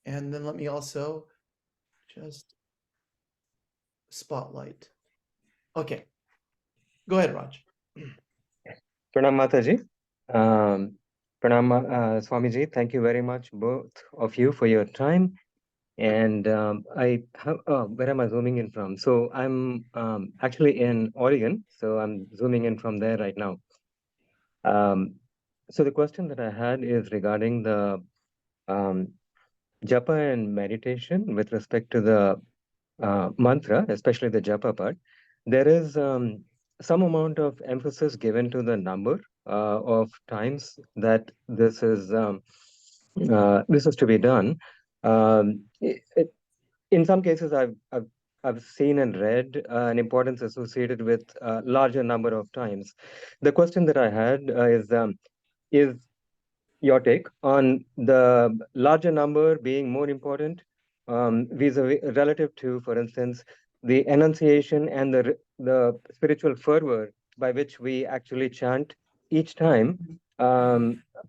And then let me also just spotlight. Okay. Go ahead, Raj. Pranam Mataji. Pranam Swamiji, thank you very much, both of you, for your time. And I have, where am I zooming in from? So I'm actually in Oregon, so I'm zooming in from there right now. So the question that I had is regarding the japa and meditation with respect to the mantra, especially the japa part. There is some amount of emphasis given to the number of times that this is to be done. In some cases, I've seen and read an importance associated with larger number of times. The question that I had is your take on the larger number being more important vis-a-vis relative to, for instance, the enunciation and the spiritual fervor by which we actually chant each time.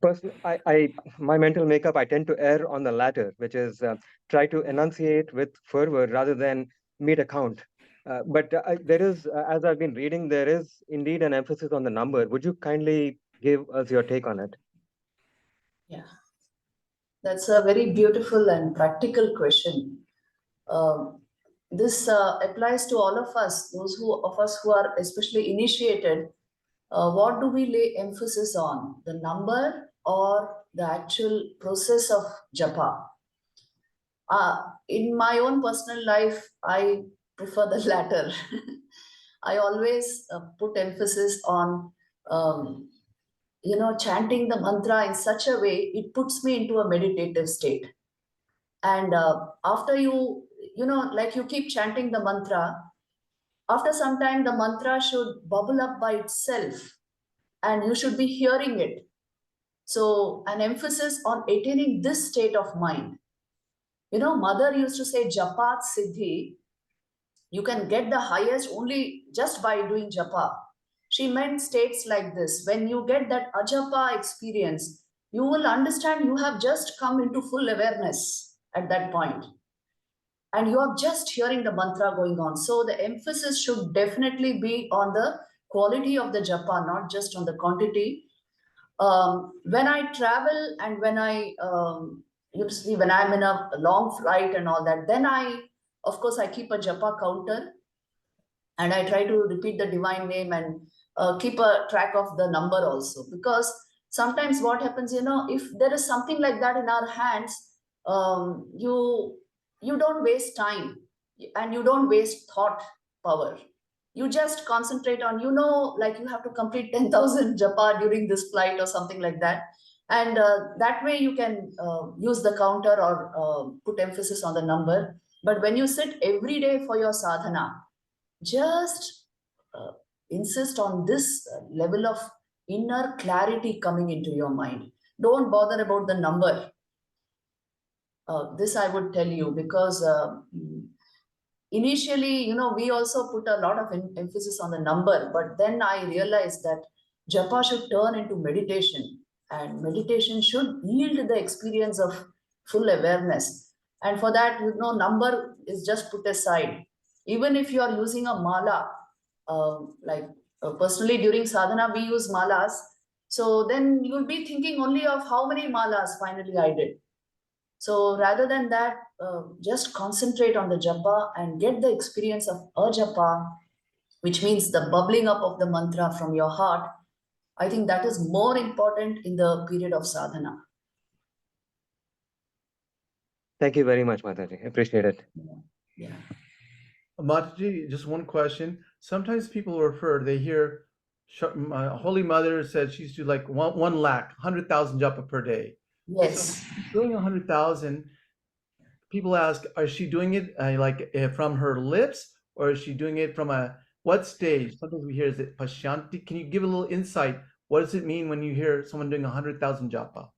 Personally, my mental makeup, I tend to err on the latter, which is try to enunciate with fervor rather than meet a count. But there is, as I've been reading, there is indeed an emphasis on the number. Would you kindly give us your take on it? Yeah, that's a very beautiful and practical question. This applies to all of us, those of us who are especially initiated. What do we lay emphasis on, the number or the actual process of japa? In my own personal life, I prefer the latter. I always put emphasis on chanting the mantra in such a way it puts me into a meditative state. And after like you keep chanting the mantra, after some time the mantra should bubble up by itself and you should be hearing it. So an emphasis on attaining this state of mind. Mother used to say japat siddhi. You can get the highest only just by doing japa. She meant states like this. When you get that ajapa experience, you will understand you have just come into full awareness at that point. And you are just hearing the mantra going on. So the emphasis should definitely be on the quality of the japa, not just on the quantity. When I travel and when when I'm in a long flight and all that, then of course, I keep a japa counter and I try to repeat the divine name and keep a track of the number also. Because sometimes what happens, if there is something like that in our hands, you don't waste time and you don't waste thought power. You just concentrate on, like you have to complete 10,000 japa during this flight or something like that. And that way you can use the counter or put emphasis on the number. But when you sit every day for your sadhana, just insist on this level of inner clarity coming into your mind. Don't bother about the number. This I would tell you, because initially, we also put a lot of emphasis on the number, but then I realized that japa should turn into meditation, and meditation should yield the experience of full awareness. And for that, number is just put aside. Even if you are using a mala, personally during sadhana, we use malas. So then you'll be thinking only of how many malas finally I did. So rather than that, just concentrate on the japa and get the experience of a japa, which means the bubbling up of the mantra from your heart. I think that is more important in the period of sadhana. Thank you very much, Mataji. Appreciate it. Yeah. Mataji, just one question. Sometimes people they hear Holy Mother said she used to do like 1 lakh, 100,000 japa per day. Yes. So doing 100,000, people ask, is she doing it from her lips, or is she doing it from what stage? Sometimes we hear, is it Pashanti? Can you give a little insight? What does it mean when you hear someone doing 100,000 japa?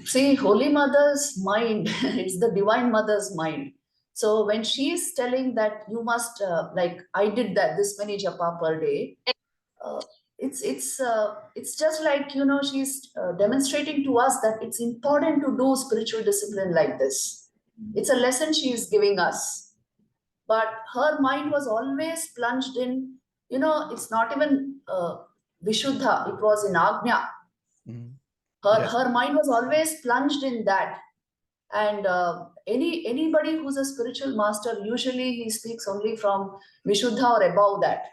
See, Holy Mother's mind, it's the Divine Mother's mind. So when she is telling that you must, I did this many japa per day, it's just like, you know, she's demonstrating to us that it's important to do spiritual discipline like this. It's a lesson she is giving us. But her mind was always plunged in, you know, it's not even Vishuddha, it was in Agnya. Mhm. Her, Yes. her mind was always plunged in that. And anybody who's a spiritual master, usually he speaks only from Vishuddha or above that.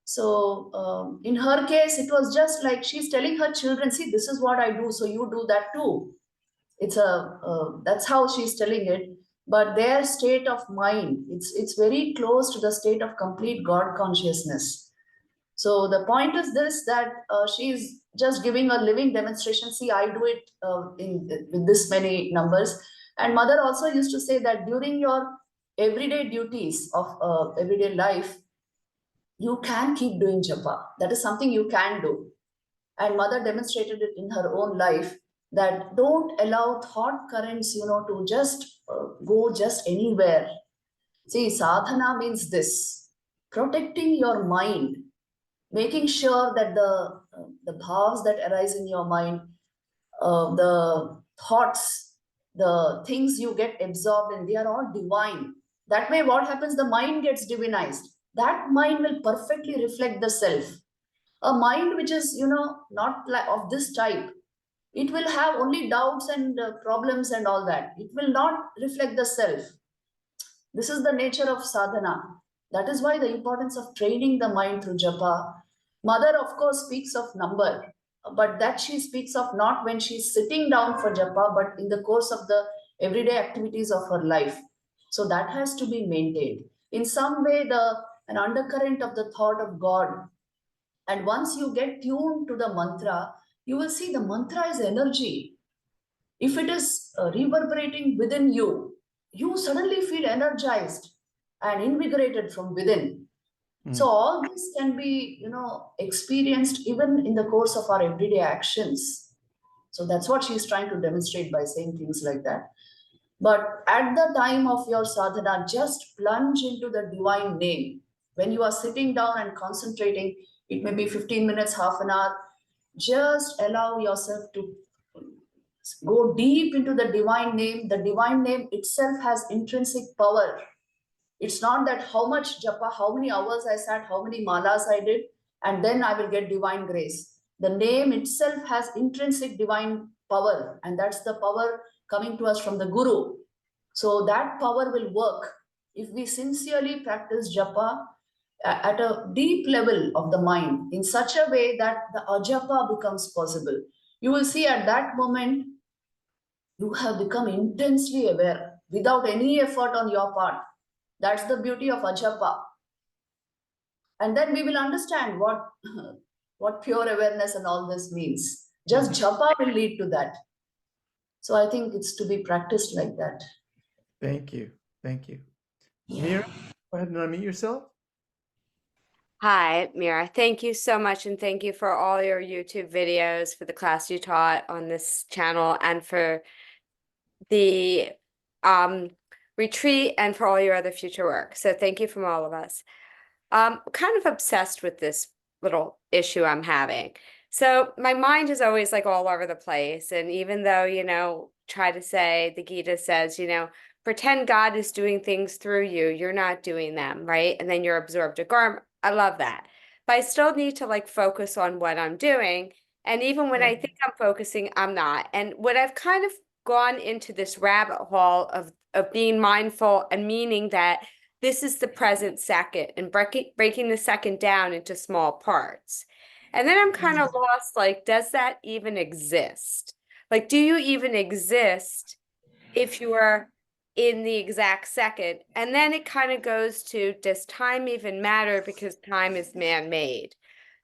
So in her case, it was just like she's telling her children, see, this is what I do, so you do that too. It's a that's how she's telling it. But their state of mind, it's very close to the state of complete God consciousness. So the point is this, that she's just giving a living demonstration. See, I do it with this many numbers. And mother also used to say that during your everyday duties of everyday life, you can keep doing japa. That is something you can do. And mother demonstrated it in her own life, that don't allow thought currents, you know, to just go just anywhere. See, sadhana means this: protecting your mind, making sure that the bhavs that arise in your mind, the thoughts, the things you get absorbed in, they are all divine. That way, what happens? The mind gets divinized. That mind will perfectly reflect the self. A mind which is, you know, not like of this type, it will have only doubts and problems and all that. It will not reflect the self. This is the nature of sadhana. That is why the importance of training the mind through japa. Mother, of course, speaks of number, but that she speaks of not when she's sitting down for japa, but in the course of the everyday activities of her life. So that has to be maintained. In some way, an undercurrent of the thought of God. And once you get tuned to the mantra, you will see the mantra is energy. If it is reverberating within you, you suddenly feel energized and invigorated from within. So Mm. all this can be, you know, experienced even in the course of our everyday actions. So that's what she's trying to demonstrate by saying things like that. But at the time of your sadhana, just plunge into the divine name. When you are sitting down and concentrating, it may be 15 minutes, half an hour, just allow yourself to go deep into the divine name. The divine name itself has intrinsic power. It's not that how much japa, how many hours I sat, how many malas I did, and then I will get divine grace. The name itself has intrinsic divine power, and that's the power coming to us from the Guru. So that power will work if we sincerely practice japa at a deep level of the mind in such a way that the ajapa becomes possible. You will see at that moment you have become intensely aware without any effort on your part. That's the beauty of ajapa. And then we will understand what pure awareness and all this means. Just japa will lead to that. So I think it's to be practiced like that. Thank you. Thank you. Mira, go ahead and unmute yourself. Hi, Mira. Thank you so much, and thank you for all your YouTube videos, for the class you taught on this channel, and for the retreat, and for all your other future work. So thank you from all of us. Kind of obsessed with this little issue I'm having. So my mind is always like all over the place, and even though, you know, try to say, the Gita says, you know, pretend God is doing things through you, you're not doing them, right? And then you're absorbed a garment. I love that. But I still need to like focus on what I'm doing. And even when I think I'm focusing, I'm not. And what I've kind of gone into this rabbit hole of being mindful and meaning that this is the present second, and breaking the second down into small parts. And then I'm kind of lost, like, does that even exist? Like, do you even exist if you are in the exact second? And then it kind of goes to, does time even matter, because time is man-made?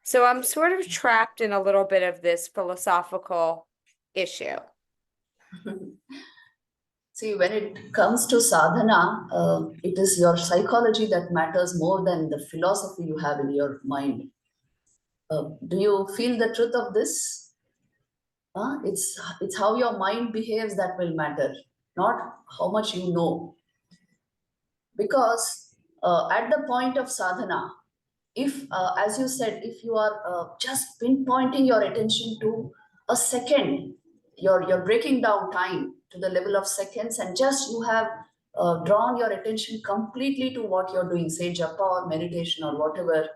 So I'm sort of trapped in a little bit of this philosophical issue. See, when it comes to sadhana, it is your psychology that matters more than the philosophy you have in your mind. Do you feel the truth of this? It's how your mind behaves that will matter, not how much you know. Because at the point of sadhana, if, as you said, if you are just pinpointing your attention to a second, you're breaking down time to the level of seconds, and just you have drawn your attention completely to what you're doing, say japa or meditation or whatever,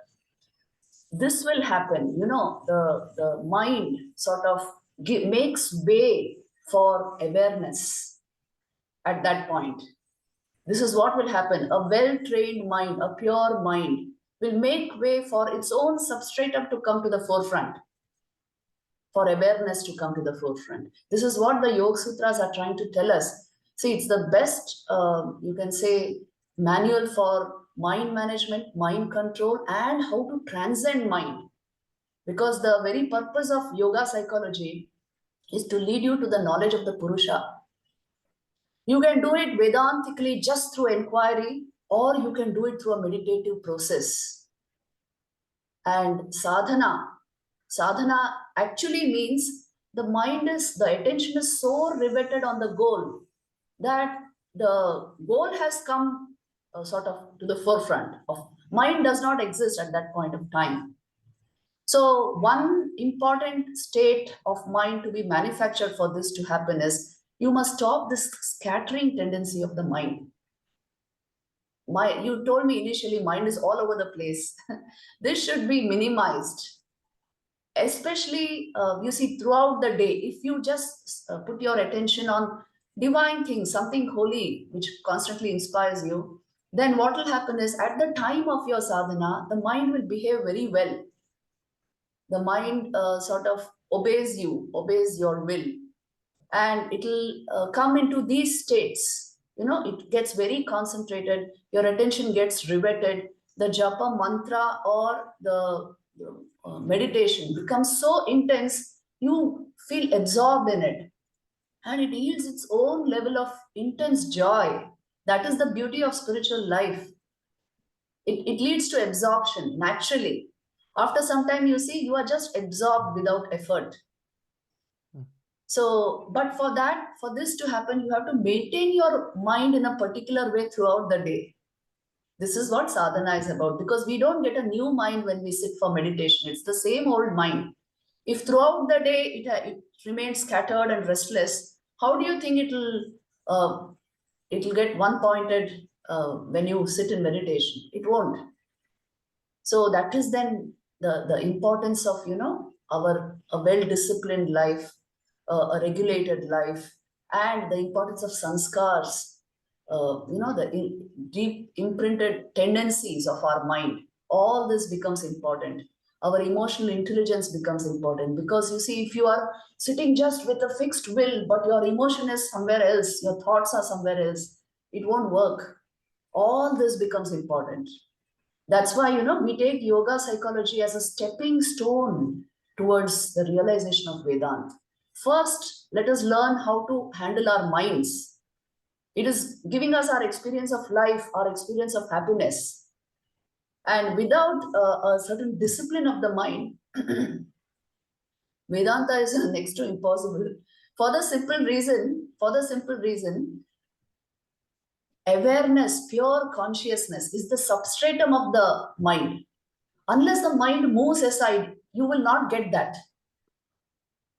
this will happen. The mind sort of makes way for awareness at that point. This is what will happen. A well-trained mind, a pure mind, will make way for its own substratum to come to the forefront, for awareness to come to the forefront. This is what the Yoga Sutras are trying to tell us. See, it's the best, you can say, manual for mind management, mind control, and how to transcend mind. Because the very purpose of yoga psychology is to lead you to the knowledge of the Purusha. You can do it Vedantically just through inquiry, or you can do it through a meditative process. And sadhana actually means the attention is so riveted on the goal that the goal has come sort of to the forefront of mind, does not exist at that point of time. So one important state of mind to be manufactured for this to happen is you must stop this scattering tendency of the mind. You told me initially mind is all over the place. This should be minimized. Especially, you see, throughout the day, if you just put your attention on divine things, something holy, which constantly inspires you, then what will happen is at the time of your sadhana, the mind will behave very well. The mind sort of obeys your will, and it'll come into these states. It gets very concentrated, your attention gets riveted, the japa mantra or the meditation becomes so intense, you feel absorbed in it, and it yields its own level of intense joy. That is the beauty of spiritual life. It leads to absorption naturally. After some time, you see, you are just absorbed without effort. So, but for this to happen, you have to maintain your mind in a particular way throughout the day. This is what sadhana is about, because we don't get a new mind when we sit for meditation. It's the same old mind. If throughout the day it remains scattered and restless, how do you think it'll get one-pointed when you sit in meditation? It won't. So that is then the importance of a well-disciplined life, a regulated life, and the importance of sanskars, the deep imprinted tendencies of our mind. All this becomes important. Our emotional intelligence becomes important, because you see, if you are sitting just with a fixed will, but your emotion is somewhere else, your thoughts are somewhere else, it won't work. All this becomes important. That's why, we take yoga psychology as a stepping stone towards the realization of Vedanta. First, let us learn how to handle our minds. It is giving us our experience of life, our experience of happiness. And without a certain discipline of the mind, Vedanta is next to impossible. For the simple reason, awareness, pure consciousness is the substratum of the mind. Unless the mind moves aside, you will not get that.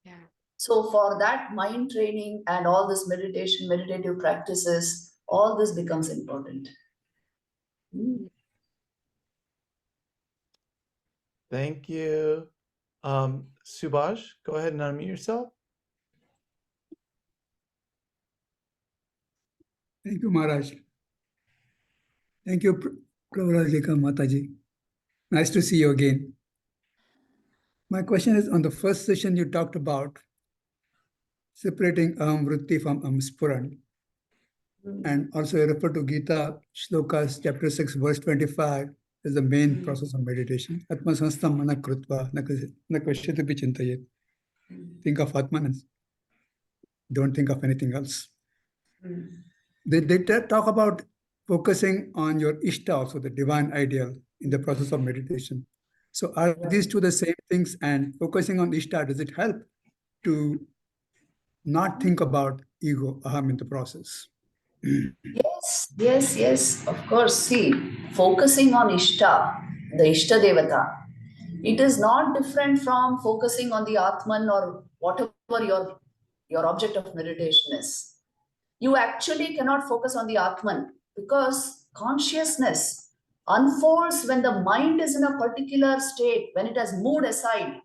Yeah. So for that, mind training and all this meditative practices, all this becomes important. Thank you. Subhash, go ahead and unmute yourself. Thank you, Maharaj. Thank you, Pravrajika Mataji. Nice to see you again. My question is, on the first session you talked about separating Aham Vritti from Spuran. And also you refer to Gita, Shlokas, chapter 6, verse 25, is the main process of meditation. Atma samstam mana krutva na kvashyati pi chintayet. Think of Atman, don't think of anything else. They talk about focusing on your Ishta, also the divine ideal, in the process of meditation. So are these two the same things? And focusing on Ishta, does it help to not think about ego, Aham, in the process? Yes, of course. See, focusing on Ishta the Ishtadevata. It is not different from focusing on the Atman or whatever your object of meditation is. You actually cannot focus on the Atman because consciousness unfolds when the mind is in a particular state, when it has moved aside.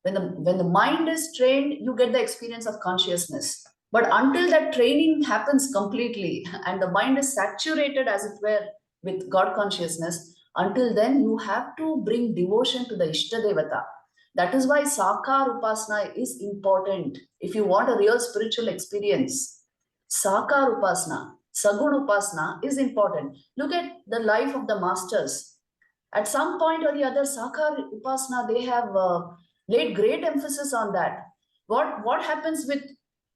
When the mind is trained, you get the experience of consciousness. But until that training happens completely and the mind is saturated, as it were, with God consciousness, until then you have to bring devotion to the Ishtadevata. That is why Sakar Upasana is important. If you want a real spiritual experience, Sakar Upasana, Sagun Upasana is important. Look at the life of the masters. At some point or the other, Sakar Upasana, they have laid great emphasis on that. What happens with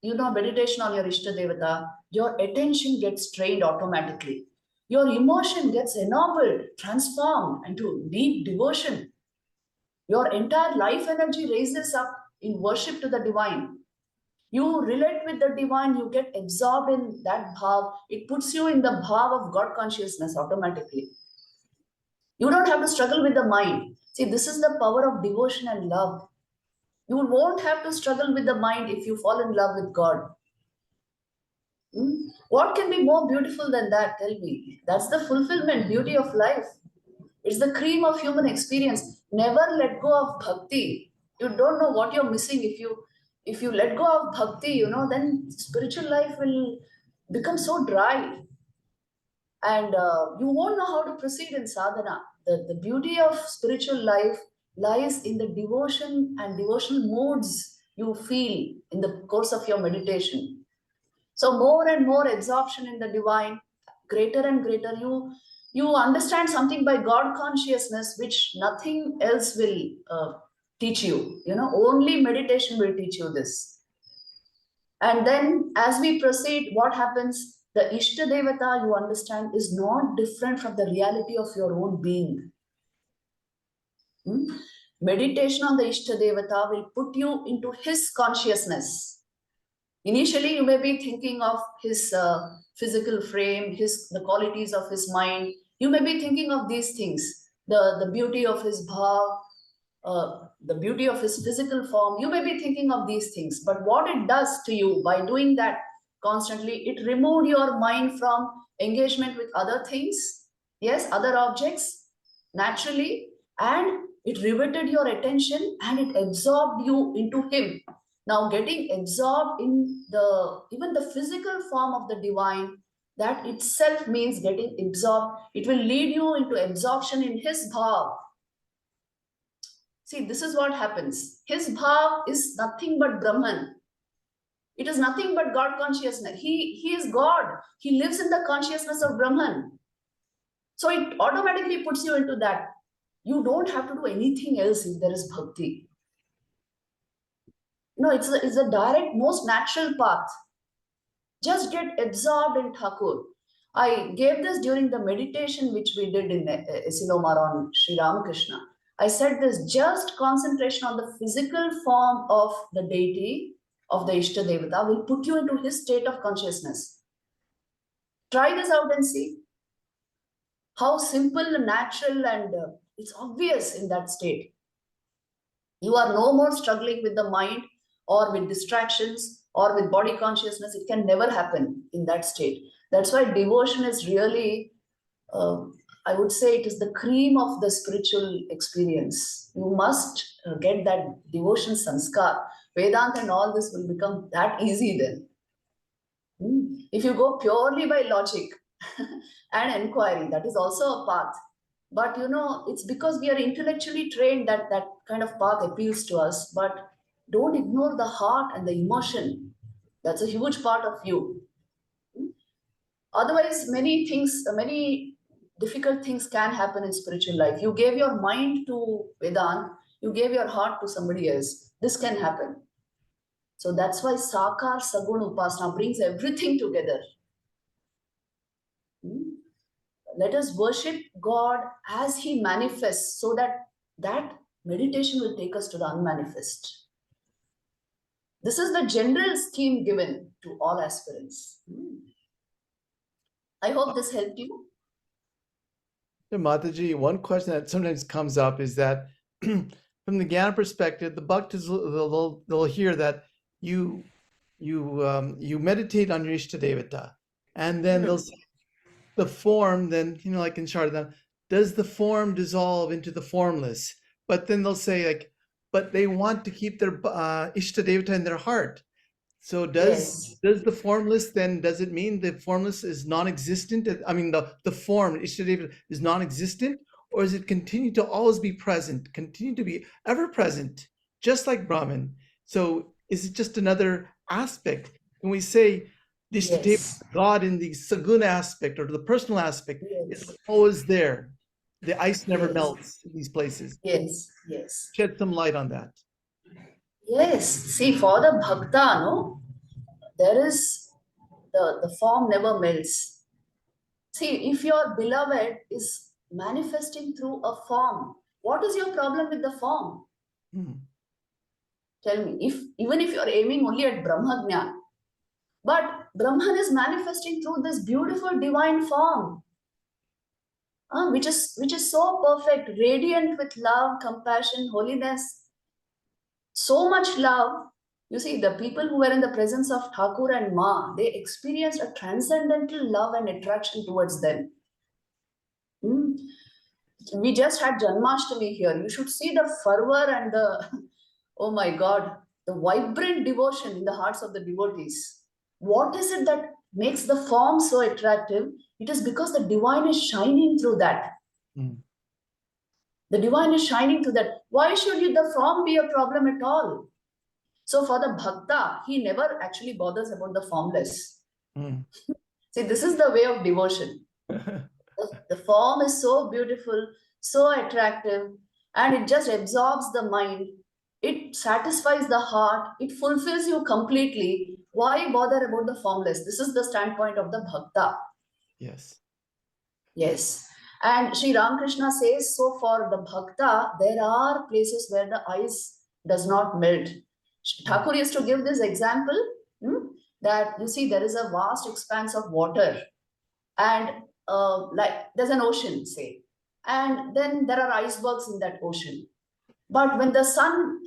meditation on your Ishtadevata? Your attention gets trained automatically. Your emotion gets ennobled, transformed into deep devotion. Your entire life energy raises up in worship to the divine. You relate with the divine, you get absorbed in that bhav. It puts you in the bhav of God consciousness automatically. You don't have to struggle with the mind. See, this is the power of devotion and love. You won't have to struggle with the mind if you fall in love with God. What can be more beautiful than that? Tell me. That's the fulfillment, beauty of life. It's the cream of human experience. Never let go of bhakti. You don't know what you're missing if you let go of bhakti, then spiritual life will become so dry. And you won't know how to proceed in sadhana. The beauty of spiritual life lies in the devotion and devotional moods you feel in the course of your meditation. So more and more absorption in the divine, greater and greater, you understand something by God consciousness, which nothing else will teach you. Only meditation will teach you this. And then as we proceed, what happens? The Ishtadevata, you understand, is not different from the reality of your own being. Meditation on the Ishtadevata will put you into his consciousness. Initially, you may be thinking of his physical frame, the qualities of his mind. You may be thinking of these things, the beauty of his bhav, the beauty of his physical form. You may be thinking of these things, but what it does to you by doing that constantly, it removed your mind from engagement with other things, yes, other objects, naturally, and it riveted your attention and it absorbed you into him. Now, getting absorbed in even the physical form of the divine, that itself means getting absorbed. It will lead you into absorption in his bhav. See, this is what happens. His bhav is nothing but Brahman. It is nothing but God consciousness. He is God. He lives in the consciousness of Brahman. So it automatically puts you into that. You don't have to do anything else if there is bhakti. No, it's a direct, most natural path. Just get absorbed in Thakur. I gave this during the meditation which we did in Asilomar on Sri Ramakrishna. I said this, just concentration on the physical form of the deity, of the Ishtadevata, will put you into his state of consciousness. Try this out and see how simple, natural, and it's obvious in that state. You are no more struggling with the mind or with distractions or with body consciousness. It can never happen in that state. That's why devotion is really, I would say it is the cream of the spiritual experience. You must get that devotion sanskar. Vedanta and all this will become that easy then. If you go purely by logic and inquiry, that is also a path. But it's because we are intellectually trained that that kind of path appeals to us. But don't ignore the heart and the emotion. That's a huge part of you. Otherwise, many difficult things can happen in spiritual life. You gave your mind to Vedanta, you gave your heart to somebody else. This can happen. So that's why Sakar Sagun Upasana brings everything together. Let us worship God as he manifests, so that meditation will take us to the unmanifest. This is the general scheme given to all aspirants. I hope this helped you. Yeah, Mataji, one question that sometimes comes up is that from the Jnana perspective, the bhaktas they'll hear that you meditate on your Ishtadevata, and then they'll say the form, then like in Sharda, does the form dissolve into the formless? But then they'll say like, but they want to keep their Ishtadevata in their heart. So does the formless then, does it mean the formless is non-existent? I mean, the form, Ishtadeva, is non-existent, or is it continue to always be present, continue to be ever present, just like Brahman? So is it just another aspect? Can we say the Ishtadeva, God in the Saguna aspect or the personal aspect is always there? The ice never melts in these places. Yes. Shed some light on that. Yes. See, for the bhakta, no, there is the form never melts. See, if your beloved is manifesting through a form, what is your problem with the form? Tell me, even if you're aiming only at Brahma Jnana, but Brahman is manifesting through this beautiful divine form, which is so perfect, radiant with love, compassion, holiness, so much love. You see, the people who were in the presence of Thakur and Ma, they experienced a transcendental love and attraction towards them. We just had Janmashtami here. You should see the fervor and the, oh my God, the vibrant devotion in the hearts of the devotees. What is it that makes the form so attractive? It is because the divine is shining through that. The divine is shining through that. Why should the form be a problem at all? So for the bhakta, he never actually bothers about the formless. See, this is the way of devotion. The form is so beautiful, so attractive, and it just absorbs the mind. It satisfies the heart. It fulfills you completely. Why bother about the formless? This is the standpoint of the bhakta. Yes. And Sri Ramakrishna says, so for the bhakta, there are places where the ice does not melt. Thakur used to give this example that you see there is a vast expanse of water and like there's an ocean, say, and then there are icebergs in that ocean. But when the sun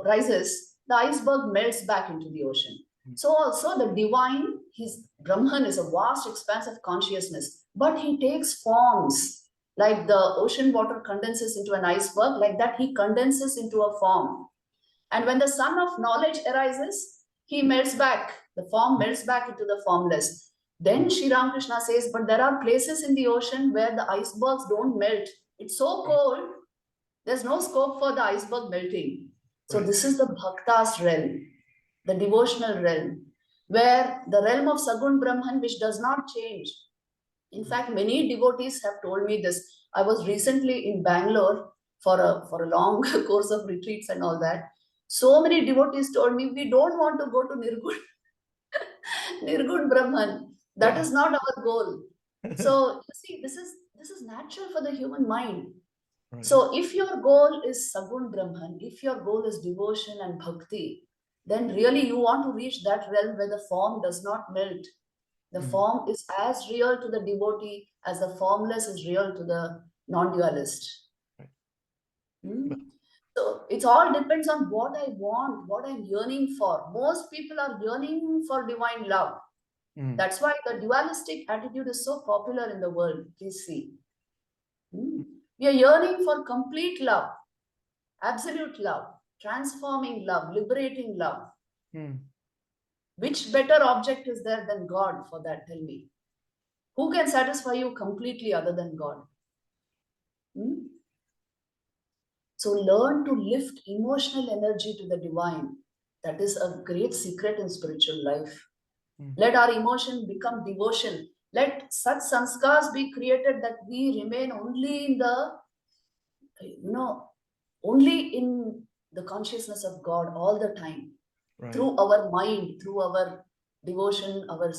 rises, the iceberg melts back into the ocean. So also the divine, his Brahman is a vast expanse of consciousness, but he takes forms. Like the ocean water condenses into an iceberg, like that he condenses into a form. And when the sun of knowledge arises, he melts back. The form melts back into the formless. Then Sri Ramakrishna says, but there are places in the ocean where the icebergs don't melt. It's so cold, there's no scope for the iceberg melting. So this is the bhakta's realm, the devotional realm, where the realm of Sagun Brahman, which does not change. In fact, many devotees have told me this. I was recently in Bangalore for a long course of retreats and all that. So many devotees told me, we don't want to go to Nirgun Brahman. That is not our goal. So you see, this is natural for the human mind. So if your goal is Sagun Brahman, if your goal is devotion and bhakti, then really you want to reach that realm where the form does not melt. The form is as real to the devotee as the formless is real to the non-dualist. So it all depends on what I want, what I'm yearning for. Most people are yearning for divine love. That's why the dualistic attitude is so popular in the world. Please see. We are yearning for complete love, absolute love, transforming love, liberating love. Which better object is there than God for that? Tell me. Who can satisfy you completely other than God? So learn to lift emotional energy to the divine. That is a great secret in spiritual life. Let our emotion become devotion. Let such sanskars be created that we remain only in the, only in the consciousness of God all the time. Through our mind, through our devotion, our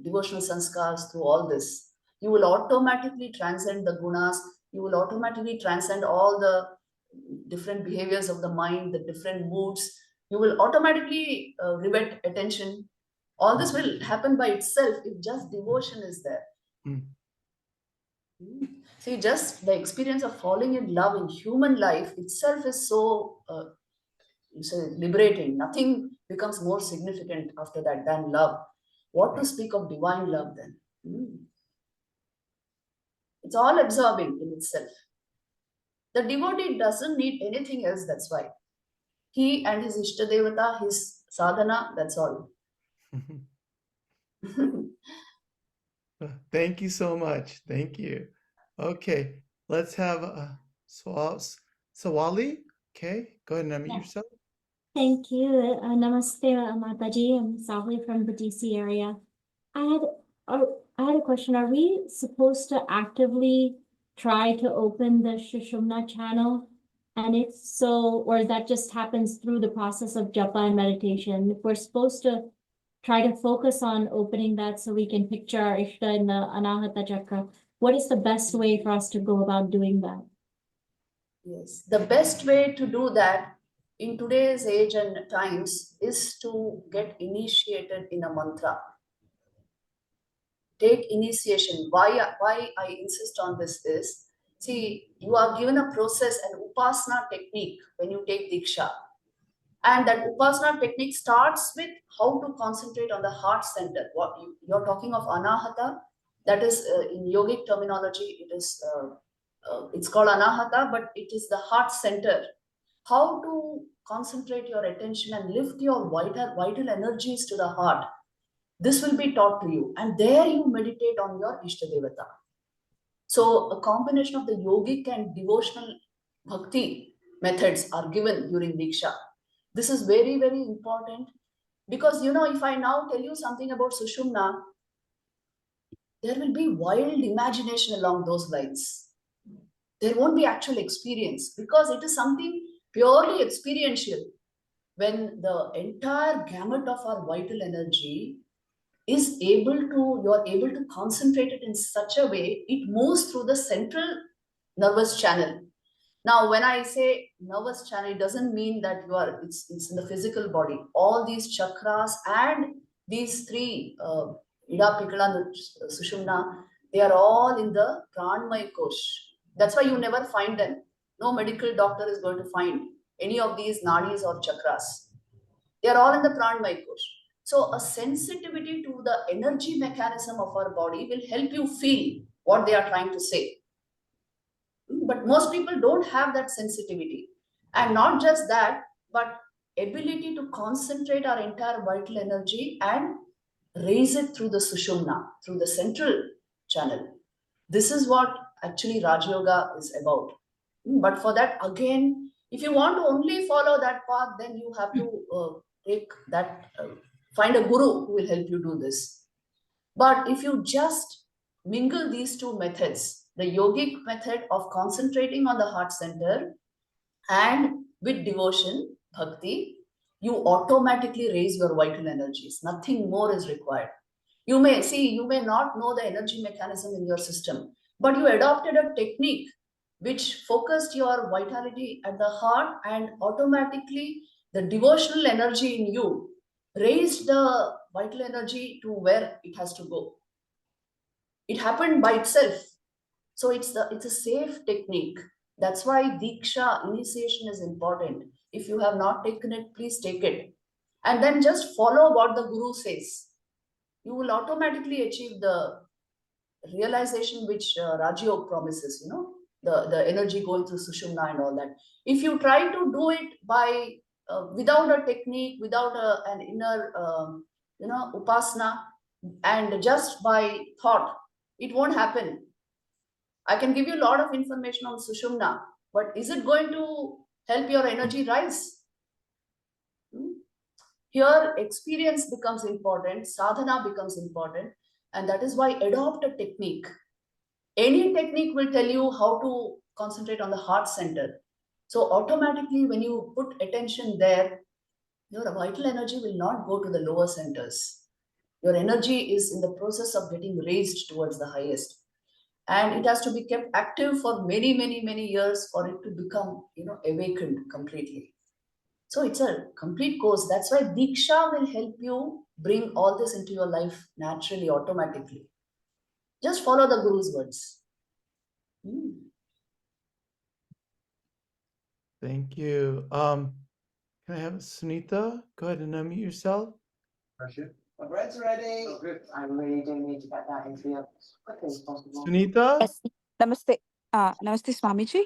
devotional sanskars, through all this, you will automatically transcend the gunas. You will automatically transcend all the different behaviors of the mind, the different moods. You will automatically rivet attention. All this will happen by itself if just devotion is there. See, just the experience of falling in love in human life itself is so liberating. Nothing becomes more significant after that than love. What to speak of divine love then? It's all absorbing in itself. The devotee doesn't need anything else, that's why. He and his Ishtadevata, his sadhana, that's all. Thank you so much. Thank you. Okay, let's have Sawali. Okay, go ahead and unmute yourself. Thank you. Namaste, Mataji. I'm Sahli from the DC area. I had a question. Are we supposed to actively try to open the Sushumna channel? And if so, or that just happens through the process of japa and meditation? If we're supposed to try to focus on opening that so we can picture our Ishta in the Anahata Chakra, what is the best way for us to go about doing that? Yes, the best way to do that in today's age and times is to get initiated in a mantra. Take initiation. Why I insist on this is, see, you are given a process, an upasana technique when you take diksha. And that upasana technique starts with how to concentrate on the heart center. What you're talking of anahata, that is in yogic terminology, it's called anahata, but it is the heart center. How to concentrate your attention and lift your vital energies to the heart. This will be taught to you, and there you meditate on your Ishtadevata. So a combination of the yogic and devotional bhakti methods are given during Diksha. This is very, very important because, if I now tell you something about Sushumna, there will be wild imagination along those lines. There won't be actual experience because it is something purely experiential. When the entire gamut of our vital energy you're able to concentrate it in such a way, it moves through the central nervous channel. Now, when I say nervous channel, it doesn't mean that it's in the physical body. All these chakras and these three, Ida, Pikala, Sushumna, they are all in the Pranmaya Kosh. That's why you never find them. No medical doctor is going to find any of these nadis or chakras. They are all in the Pranmaya Kosh. So a sensitivity to the energy mechanism of our body will help you feel what they are trying to say. But most people don't have that sensitivity. And not just that, but ability to concentrate our entire vital energy and raise it through the Sushumna, through the central channel. This is what actually Raj Yoga is about. But for that, again, if you want to only follow that path, then you have to find a guru who will help you do this. But if you just mingle these two methods, the yogic method of concentrating on the heart center and with devotion, bhakti, you automatically raise your vital energies. Nothing more is required. You may not know the energy mechanism in your system, but you adopted a technique which focused your vitality at the heart, and automatically the devotional energy in you raised the vital energy to where it has to go. It happened by itself. So it's a safe technique. That's why Diksha, initiation, is important. If you have not taken it, please take it. And then just follow what the Guru says. You will automatically achieve the realization which Rajyog promises, the energy going through Sushumna and all that. If you try to do it by without a technique, without an inner, upasana, and just by thought, it won't happen. I can give you a lot of information on Sushumna, but is it going to help your energy rise? Here, experience becomes important, sadhana becomes important, and that is why adopt a technique. Any technique will tell you how to concentrate on the heart center. So automatically, when you put attention there, your vital energy will not go to the lower centers. Your energy is in the process of getting raised towards the highest. And it has to be kept active for many, many, many years for it to become, awakened completely. So it's a complete course. That's why Diksha will help you bring all this into your life naturally, automatically. Just follow the Guru's words. Mm. Thank you. Can I have Sunita? Go ahead and unmute yourself. My bread's ready. Oh, good. I really do need to get that into you as quickly as possible. Sunita? Yes. Namaste. Namaste, Swamiji.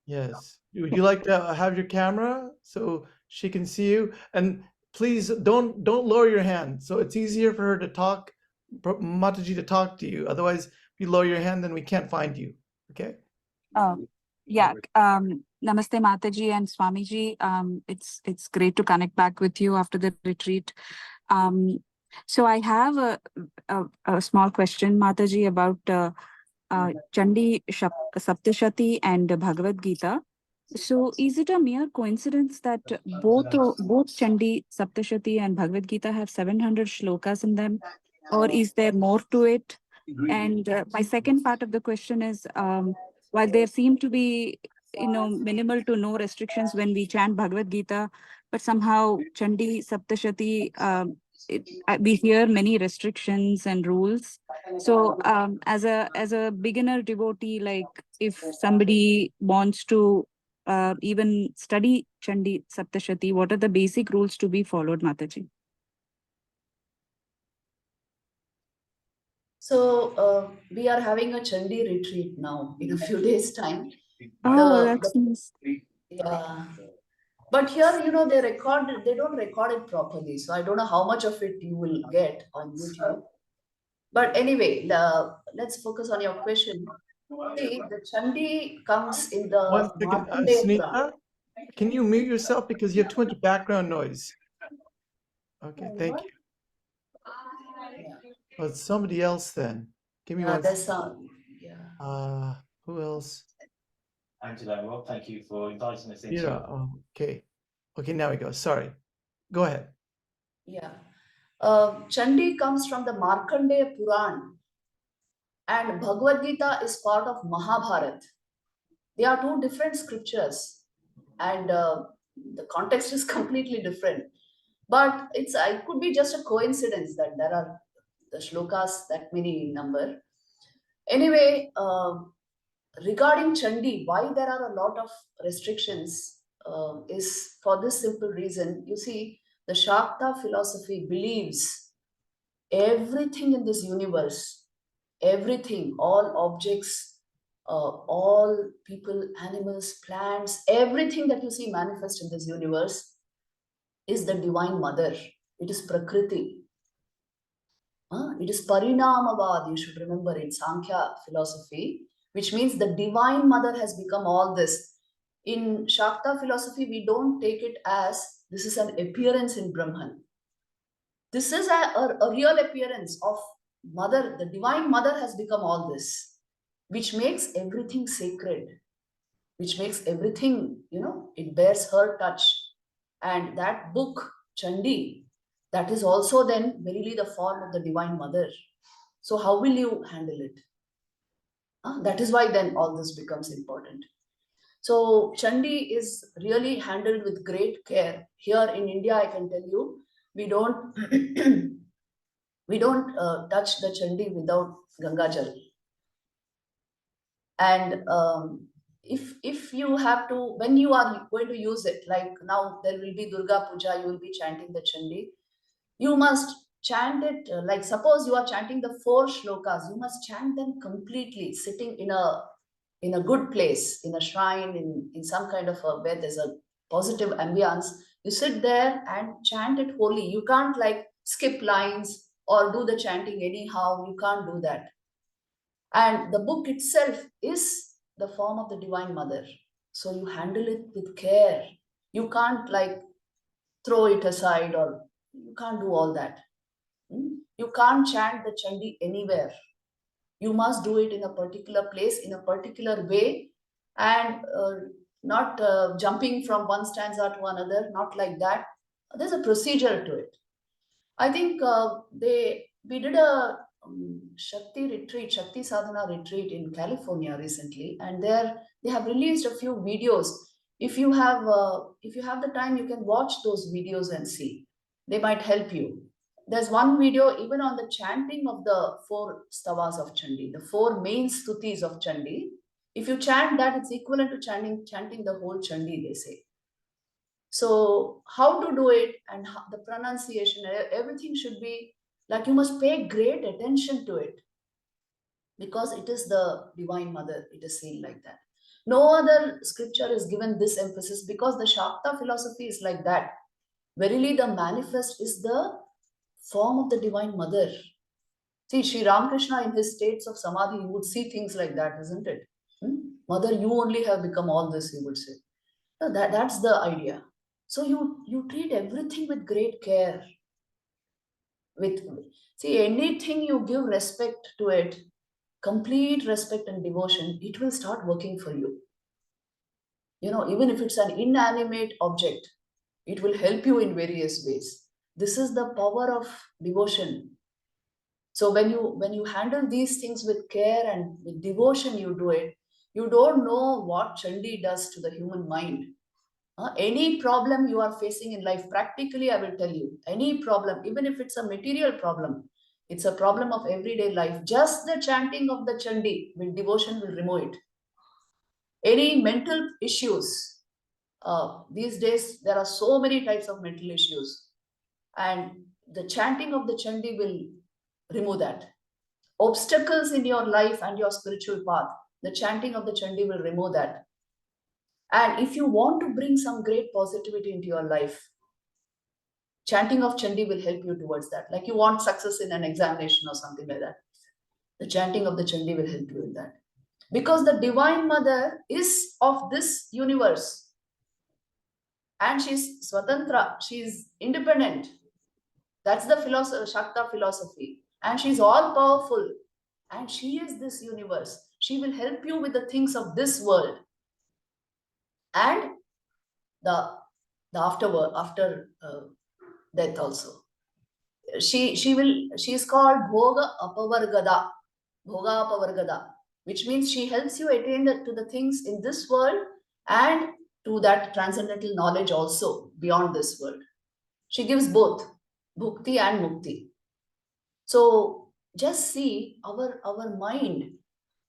Yes. Would you like to have your camera so she can see you? And please don't lower your hand. So it's easier for her to talk, Mataji to talk to you. Otherwise, if you lower your hand, then we can't find you. Okay? Yeah. Namaste, Mataji and Swamiji. It's great to connect back with you after the retreat. So I have a small question, Mataji, about Chandi Saptashati and Bhagavad Gita. So is it a mere coincidence that both Chandi Saptashati and Bhagavad Gita have 700 shlokas in them, or is there more to it? And my second part of the question is, while there seem to be minimal to no restrictions when we chant Bhagavad Gita, but somehow Chandi Saptashati, we hear many restrictions and rules. So as a beginner devotee, like if somebody wants to even study Chandi Saptashati, what are the basic rules to be followed, Mataji? So we are having a Chandi retreat now in a few days' time. Oh, that's nice. Yeah. But here, they don't record it properly. So I don't know how much of it you will get on YouTube. But anyway, let's focus on your question. See, the Chandi comes in the One second. Markandeya Purana. Sunita, can you mute yourself because you have too much background noise? Okay, thank you. Yeah. Well, it's somebody else then. Give me one There's second. some, yeah. Who else? Angela, Rob, thank you for inviting us into. Mira. Okay. Okay, now we go. Sorry. Go ahead. Yeah. Chandi comes from the Markandeya Purana, and Bhagavad Gita is part of Mahabharata. They are two different scriptures, and the context is completely different. But it could be just a coincidence that there are the shlokas that many in number. Anyway, regarding Chandi, why there are a lot of restrictions is for this simple reason. You see, the Shakta philosophy believes everything in this universe, everything, all objects, all people, animals, plants, everything that you see manifest in this universe is the Divine Mother. It is Prakriti. It is Parinamavad, you should remember, in Sankhya philosophy, which means the Divine Mother has become all this. In Shakta philosophy, we don't take it as this is an appearance in Brahman. This is a real appearance of Mother. The Divine Mother has become all this, which makes everything sacred, which makes everything, it bears her touch. And that book, Chandi, that is also then verily the form of the Divine Mother. So how will you handle it? That is why then all this becomes important. So Chandi is really handled with great care. Here in India, I can tell you, we don't we don't touch the Chandi without Gangajal. And if you have to, when you are going to use it, like now there will be Durga Puja, you will be chanting the Chandi. You must chant it, like suppose you are chanting the 4 shlokas, you must chant them completely, sitting in a good place, in a shrine, in some kind of where there's a positive ambience. You sit there and chant it wholly. You can't like skip lines or do the chanting anyhow. You can't do that. And the book itself is the form of the Divine Mother. So you handle it with care. You can't like throw it aside, or you can't do all that. You can't chant the Chandi anywhere. You must do it in a particular place, in a particular way, and not jumping from one stanza to another, not like that. There's a procedure to it. I think we did a Shakti retreat, Shakti Sadhana retreat in California recently, and there they have released a few videos. If you have the time, you can watch those videos and see. They might help you. There's one video even on the chanting of the 4 stavas of Chandi, the 4 main stutis of Chandi. If you chant that, it's equivalent to chanting the whole Chandi, they say. So how to do it and how, the pronunciation, everything should be like you must pay great attention to it because it is the Divine Mother. It is seen like that. No other scripture is given this emphasis because the Shakta philosophy is like that. Verily, the manifest is the form of the Divine Mother. See, Sri Ramakrishna in his states of samadhi, you would see things like that, isn't it? Mother, you only have become all this, he would say. No, that's the idea. So you treat everything with great care. See, anything you give respect to it, complete respect and devotion, it will start working for you. You know, even if it's an inanimate object, it will help you in various ways. This is the power of devotion. So when you handle these things with care and with devotion, you do it. You don't know what Chandi does to the human mind. Any problem you are facing in life, practically, I will tell you, any problem, even if it's a material problem, it's a problem of everyday life. Just the chanting of the Chandi with devotion will remove it. Any mental issues, these days there are so many types of mental issues, and the chanting of the Chandi will remove that. Obstacles in your life and your spiritual path, the chanting of the Chandi will remove that. And if you want to bring some great positivity into your life, chanting of Chandi will help you towards that. Like you want success in an examination or something like that. The chanting of the Chandi will help you in that. Because the Divine Mother is of this universe. And she's Swatantra, she's independent. That's the Shakta philosophy. And she's all powerful. And she is this universe. She will help you with the things of this world. And the afterward, after death also. She is called Bhoga Apavargada. Bhoga Apavargada, which means she helps you attain to the things in this world and to that transcendental knowledge also beyond this world. She gives both bhukti and mukti. So just see our mind,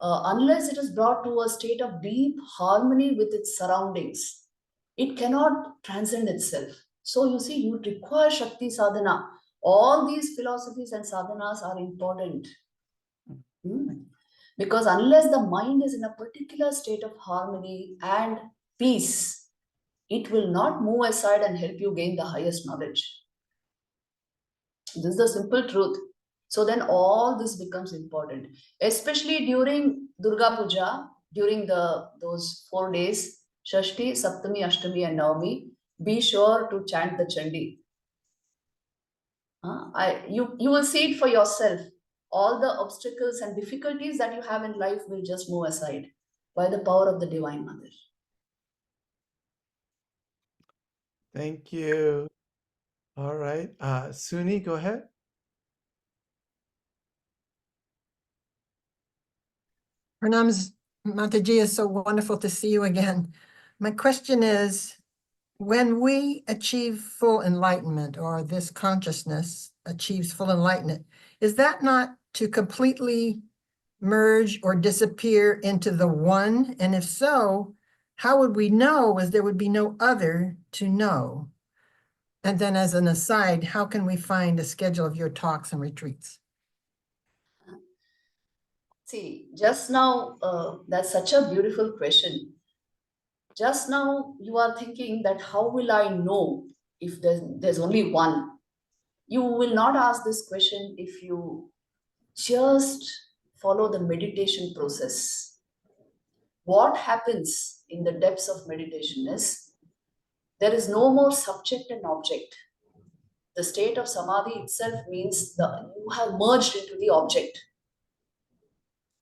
unless it is brought to a state of deep harmony with its surroundings, it cannot transcend itself. So you see, you require Shakti sadhana. All these philosophies and sadhanas are important. Because unless the mind is in a particular state of harmony and peace, it will not move aside and help you gain the highest knowledge. This is the simple truth. So then all this becomes important, especially during Durga Puja, during those 4 days, Shashti, Saptami, Ashtami and Navami, be sure to chant the Chandi. You will see it for yourself. All the obstacles and difficulties that you have in life will just move aside by the power of the Divine Mother. Thank you. All right. Suni, go ahead. Pranams, Mataji, is so wonderful to see you again. My question is, when we achieve full enlightenment, or this consciousness achieves full enlightenment, is that not to completely merge or disappear into the one? And if so, how would we know, as there would be no other to know? And then as an aside, how can we find a schedule of your talks and retreats? See, just now, that's such a beautiful question. Just now, you are thinking that how will I know if there's only one? You will not ask this question if you just follow the meditation process. What happens in the depths of meditation is there is no more subject and object. The state of samadhi itself means you have merged into the object.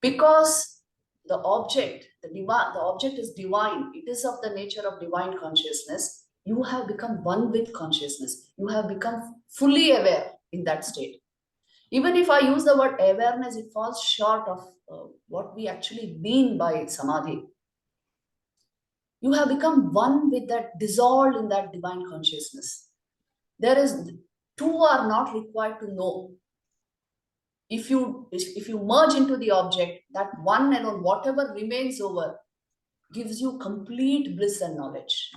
Because the object is divine, it is of the nature of divine consciousness, you have become one with consciousness. You have become fully aware in that state. Even if I use the word awareness, it falls short of what we actually mean by samadhi. You have become one with that, dissolved in that divine consciousness. Two are not required to know. if you merge into the object, that one and on whatever remains over gives you complete bliss and knowledge.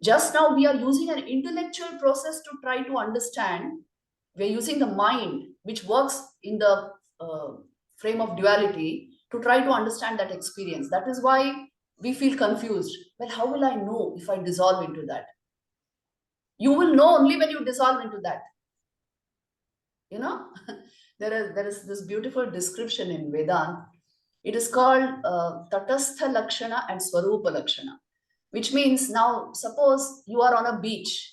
Just now we are using an intellectual process to try to understand. We're using the mind, which works in the frame of duality, to try to understand that experience. That is why we feel confused. Well, how will I know if I dissolve into that? You will know only when you dissolve into that. You know, there is this beautiful description in Vedanta. It is called Tatastha Lakshana and Swarupa Lakshana, which means, now suppose you are on a beach,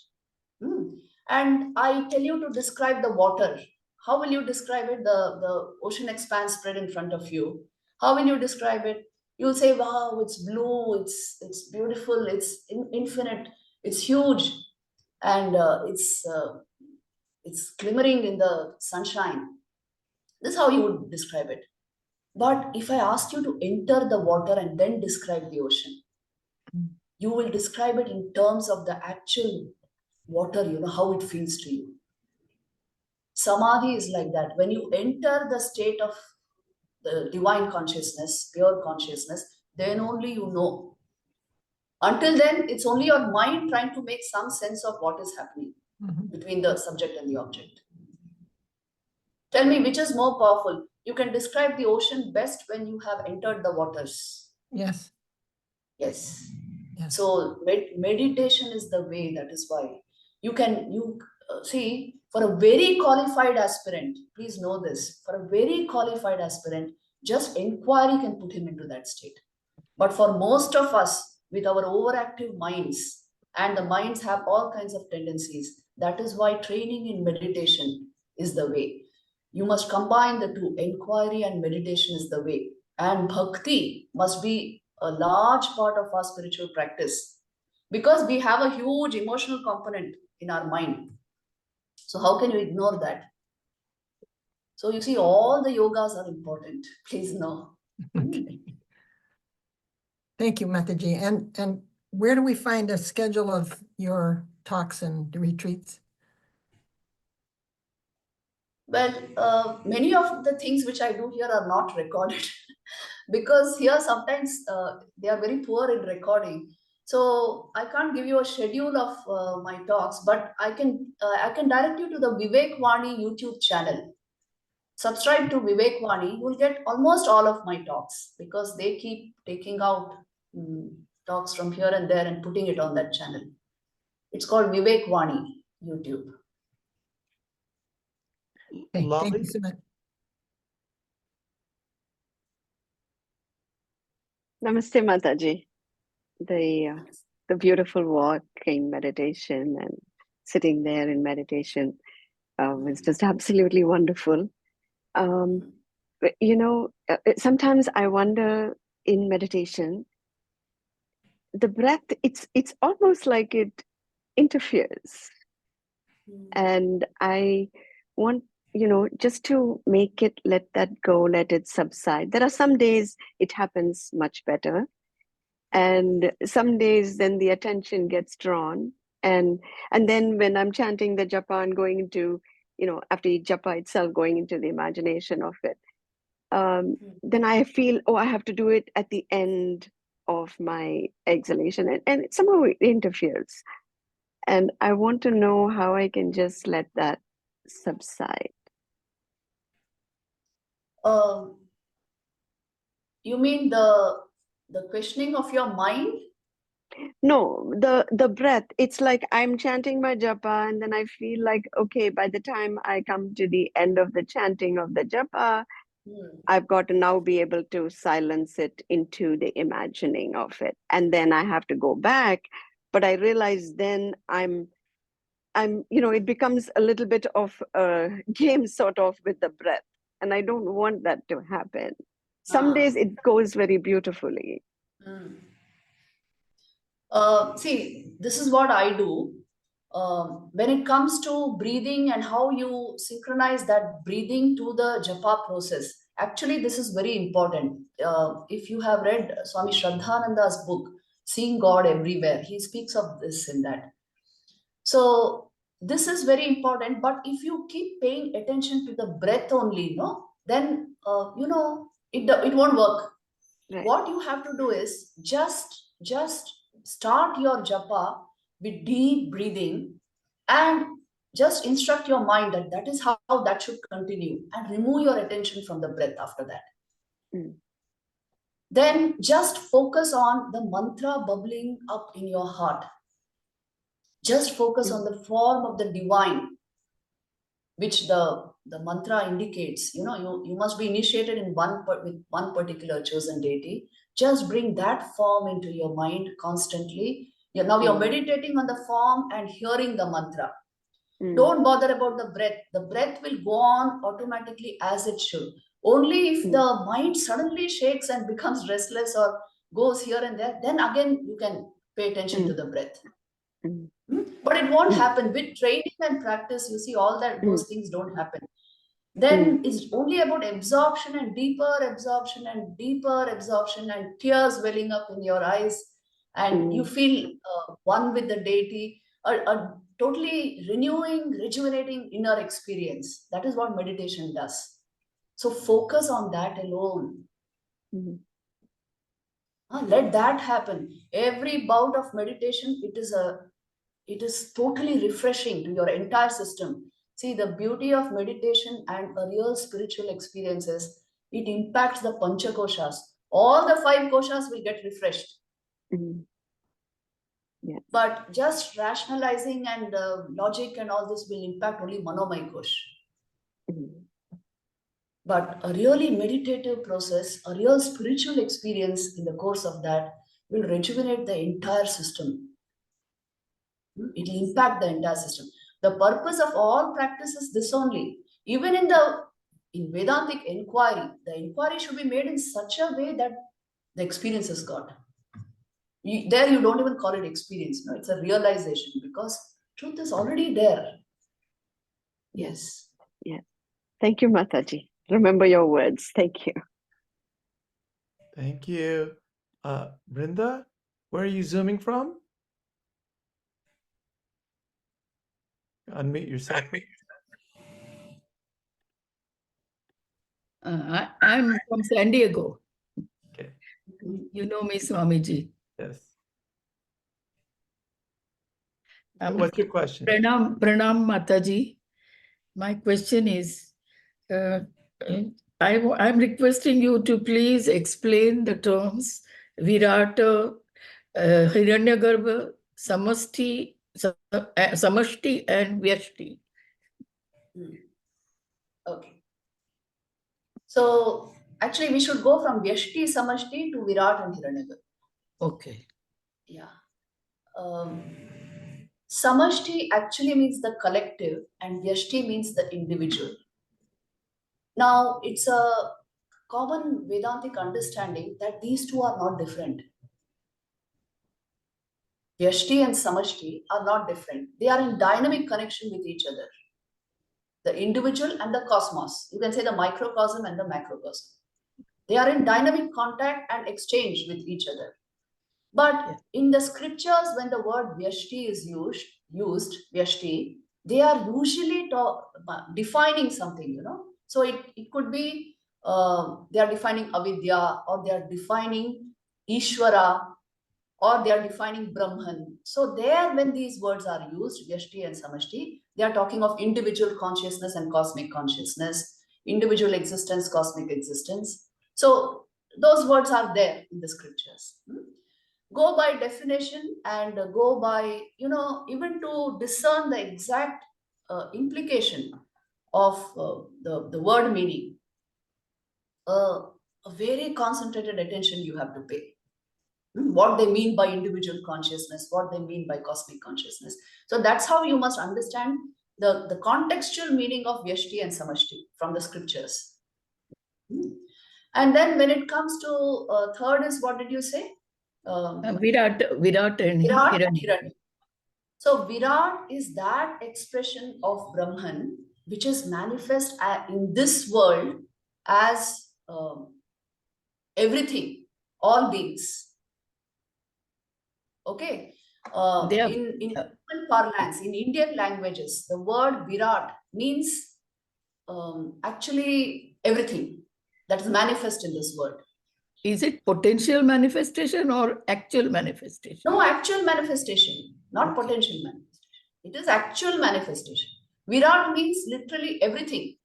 and I tell you to describe the water. How will you describe it? The ocean expanse spread in front of you. How will you describe it? You'll say, wow, it's blue, it's beautiful, it's infinite, it's huge, and it's glimmering in the sunshine. This is how you would describe it. But if I asked you to enter the water and then describe the ocean, you will describe it in terms of the actual water, you know, how it feels to you. Samadhi is like that. When you enter the state of the divine consciousness, pure consciousness, then only you know. Until then, it's only your mind trying to make some sense of what is happening between the subject and the object. Tell me, which is more powerful? You can describe the ocean best when you have entered the waters. Yes. Yes. Yes. So meditation is the way. That is why you see, for a very qualified aspirant, please know this, for a very qualified aspirant, just inquiry can put him into that state. But for most of us, with our overactive minds, and the minds have all kinds of tendencies, that is why training in meditation is the way. You must combine the two. Inquiry and meditation is the way. And bhakti must be a large part of our spiritual practice, because we have a huge emotional component in our mind. So how can you ignore that? So you see, all the yogas are important. Please know. Thank you, Mataji. And where do we find a schedule of your talks and retreats? Well, many of the things which I do here are not recorded because here sometimes they are very poor in recording. So I can't give you a schedule of my talks, but I can direct you to the Vivek Vani YouTube channel. Subscribe to Vivek Vani, you will get almost all of my talks, because they keep taking out talks from here and there and putting it on that channel. It's called Vivek Vani YouTube. Okay, thank Lovely. you so much. Namaste, Mataji. The beautiful walking meditation and sitting there in meditation was just absolutely wonderful. You know, sometimes I wonder in meditation, the breath, it's almost like it interferes. And I want, you know, just to make it, let that go, let it subside. There are some days it happens much better. And some days then the attention gets drawn. And then when I'm chanting the japa and going into, you know, after japa itself, going into the imagination of it, then I feel, oh, I have to do it at the end of my exhalation. And somehow it interferes. And I want to know how I can just let that subside. You mean the questioning of your mind? No, the breath. It's like I'm chanting my japa, and then I feel like, okay, by the time I come to the end of the chanting of the japa, I've got to now be able to silence it into the imagining of it. And then I have to go back. But I realize then I'm, you know, it becomes a little bit of a game sort of with the breath. And I don't want that to happen. Some days it goes very beautifully. See, this is what I do. When it comes to breathing and how you synchronize that breathing to the japa process, actually, this is very important. If you have read Swami Shraddhananda's book, Seeing God Everywhere, he speaks of this in that. So this is very important. But if you keep paying attention to the breath only, then it won't work. Right. What you have to do is just start your japa with deep breathing, and just instruct your mind that that is how that should continue, and remove your attention from the breath after that. Mm. Then just focus on the mantra bubbling up in your heart. Just focus on the form of the divine, which the mantra indicates. You must be initiated in with one particular chosen deity. Just bring that form into your mind constantly. Now you're meditating on the form and hearing the mantra. Don't bother about the breath. The breath will go on automatically as it should. Only if the mind suddenly shakes and becomes restless or goes here and there, then again you can pay attention to the breath. But it won't happen. With training and practice, you see, all that those things don't happen. Then it's only about absorption and deeper absorption and deeper absorption, and tears welling up in your eyes, and you feel one with the deity, a totally renewing, rejuvenating inner experience. That is what meditation does. So focus on that alone. Let that happen. Every bout of meditation, it is totally refreshing to your entire system. See, the beauty of meditation and a real spiritual experience is it impacts the panchakoshas. All the 5 koshas will get refreshed. Yeah. But just rationalizing and logic and all this will impact only manomaya kosh. But a really meditative process, a real spiritual experience in the course of that will rejuvenate the entire system. It will impact the entire system. The purpose of all practice is this only. Even in Vedantic inquiry, the inquiry should be made in such a way that the experience is got. There you don't even call it experience. No, it's a realization, because truth is already there. Yes. Yeah. Thank you, Mataji. Remember your words. Thank you. Thank you. Brinda, where are you zooming from? Unmute yourself. I'm from San Diego. Okay. You know me, Swamiji. Yes. What's your question? Pranam Mataji. My question is, I'm requesting you to please explain the terms Virata, Hiranyagarbha, Samashti, and Vyashti. Okay. So actually we should go from Vyashti, Samashti to Virat and Hiranyagarbha. Okay. Yeah. Samashti actually means the collective and Vyashti means the individual. Now, it's a common Vedantic understanding that these two are not different. Vyashti and Samashti are not different. They are in dynamic connection with each other. The individual and the cosmos. You can say the microcosm and the macrocosm. They are in dynamic contact and exchange with each other. But in the scriptures, when the word Vyashti is used, Vyashti, they are usually defining something, So it could be they are defining avidya, or they are defining Ishvara, or they are defining Brahman. So there, when these words are used, Vyashti and Samashti, they are talking of individual consciousness and cosmic consciousness, individual existence, cosmic existence. So those words are there in the scriptures. Go by definition and go by, even to discern the exact implication of the word meaning. A very concentrated attention you have to pay. What they mean by individual consciousness, what they mean by cosmic consciousness. So that's how you must understand the contextual meaning of Vyashti and Samashti from the scriptures. And then when it comes to third is, what did you say? Virat and Hiranya. So Virat is that expression of Brahman which is manifest in this world as everything, all beings. Okay. They are, in human parlance, in Indian languages, the word Virat means actually everything that is manifest in this world. is it potential manifestation or actual manifestation? No, actual manifestation, not Okay. potential manifestation. It is actual manifestation. Virat means literally everything.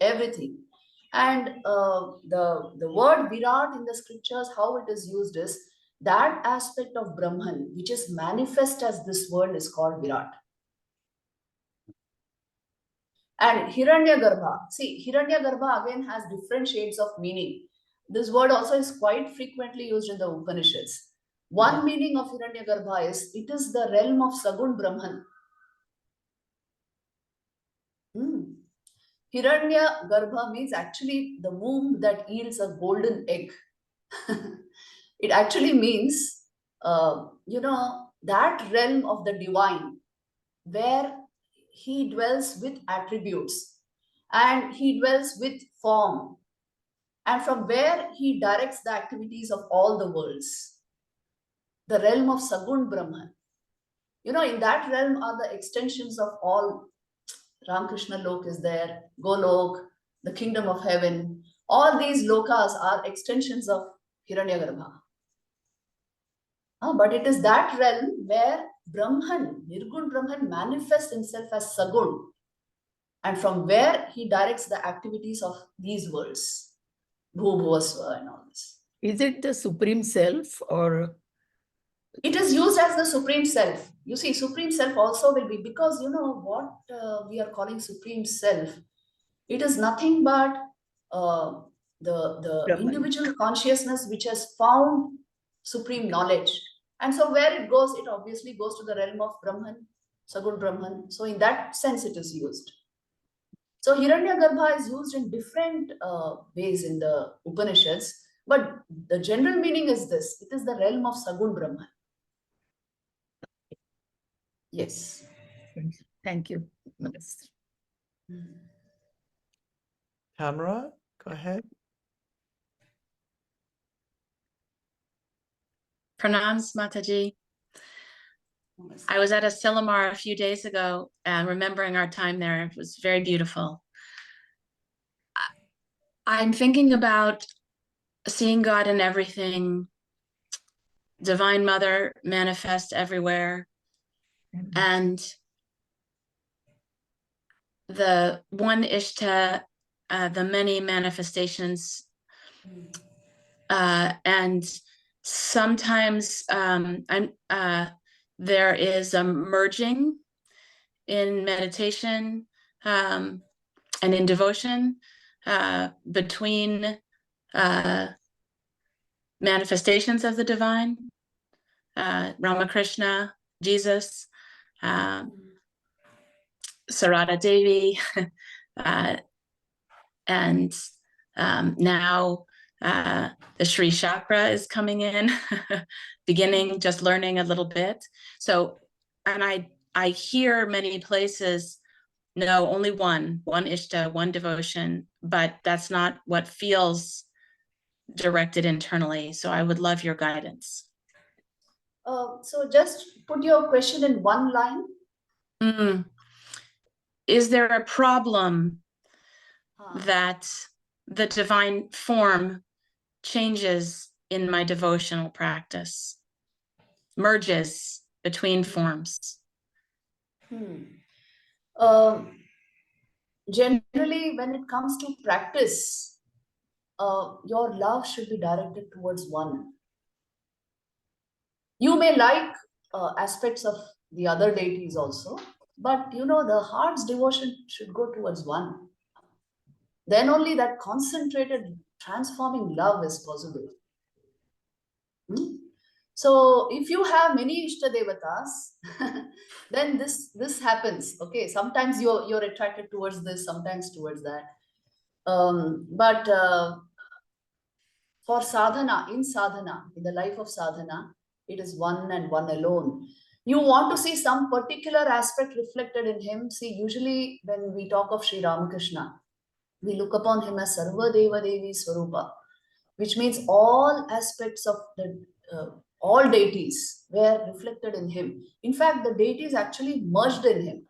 Everything. And the word Virat in the scriptures, how it is used is that aspect of Brahman, which is manifest as this world, is called Virat. And Hiranyagarbha, see, Hiranyagarbha again has different shades of meaning. This word also is quite frequently used in the Upanishads. One meaning of Hiranyagarbha is it is the realm of Sagun Brahman. Hiranyagarbha means actually the womb that yields a golden egg. It actually means, that realm of the divine where he dwells with attributes and he dwells with form, and from where he directs the activities of all the worlds. The realm of Sagun Brahman. In that realm are the extensions of all. Ramakrishna Lok is there, Golok, the kingdom of heaven. All these lokas are extensions of Hiranyagarbha. But it is that realm where Brahman, Nirgun Brahman, manifests himself as Sagun, and from where he directs the activities of these worlds, Bhuvasva and all this. Is it the Supreme Self or? It is used as the Supreme Self. You see, Supreme Self also will be, because what we are calling Supreme Self, it is nothing but the Brahman. individual consciousness which has found supreme knowledge. And so where it goes, it obviously goes to the realm of Brahman, Sagun Brahman. So in that sense, it is used. So Hiranyagarbha is used in different ways in the Upanishads, but the general meaning is this: it is the realm of Sagun Brahman. Yes. Thank you. Tamara, go ahead. Pranams, Mataji. I was at Asilomar a few days ago, remembering our time there. It was very beautiful. I'm thinking about seeing God in everything, Divine Mother manifest everywhere, and the one Ishta, the many manifestations, and sometimes there is a merging in meditation and in devotion between manifestations of the divine, Ramakrishna, Jesus, Sarada Devi, and now the Sri Chakra is coming in, beginning, just learning a little bit. So, and I hear many places, no, only one Ishta, one devotion, but that's not what feels directed internally. So I would love your guidance. So just put your question in one line. Is there a problem that the divine form changes in my devotional practice, merges between forms? Generally, when it comes to practice, your love should be directed towards one. You may like aspects of the other deities also, but the heart's devotion should go towards one. Then only that concentrated, transforming love is possible. So if you have many Ishta Devatas, then this happens. Okay, sometimes you're attracted towards this, sometimes towards that. But for sadhana, in the life of sadhana, it is one and one alone. You want to see some particular aspect reflected in him. See, usually when we talk of Sri Ramakrishna, we look upon him as Sarva Deva Devi Swarupa, which means all aspects of the All deities were reflected in him. In fact, the deities actually merged in him.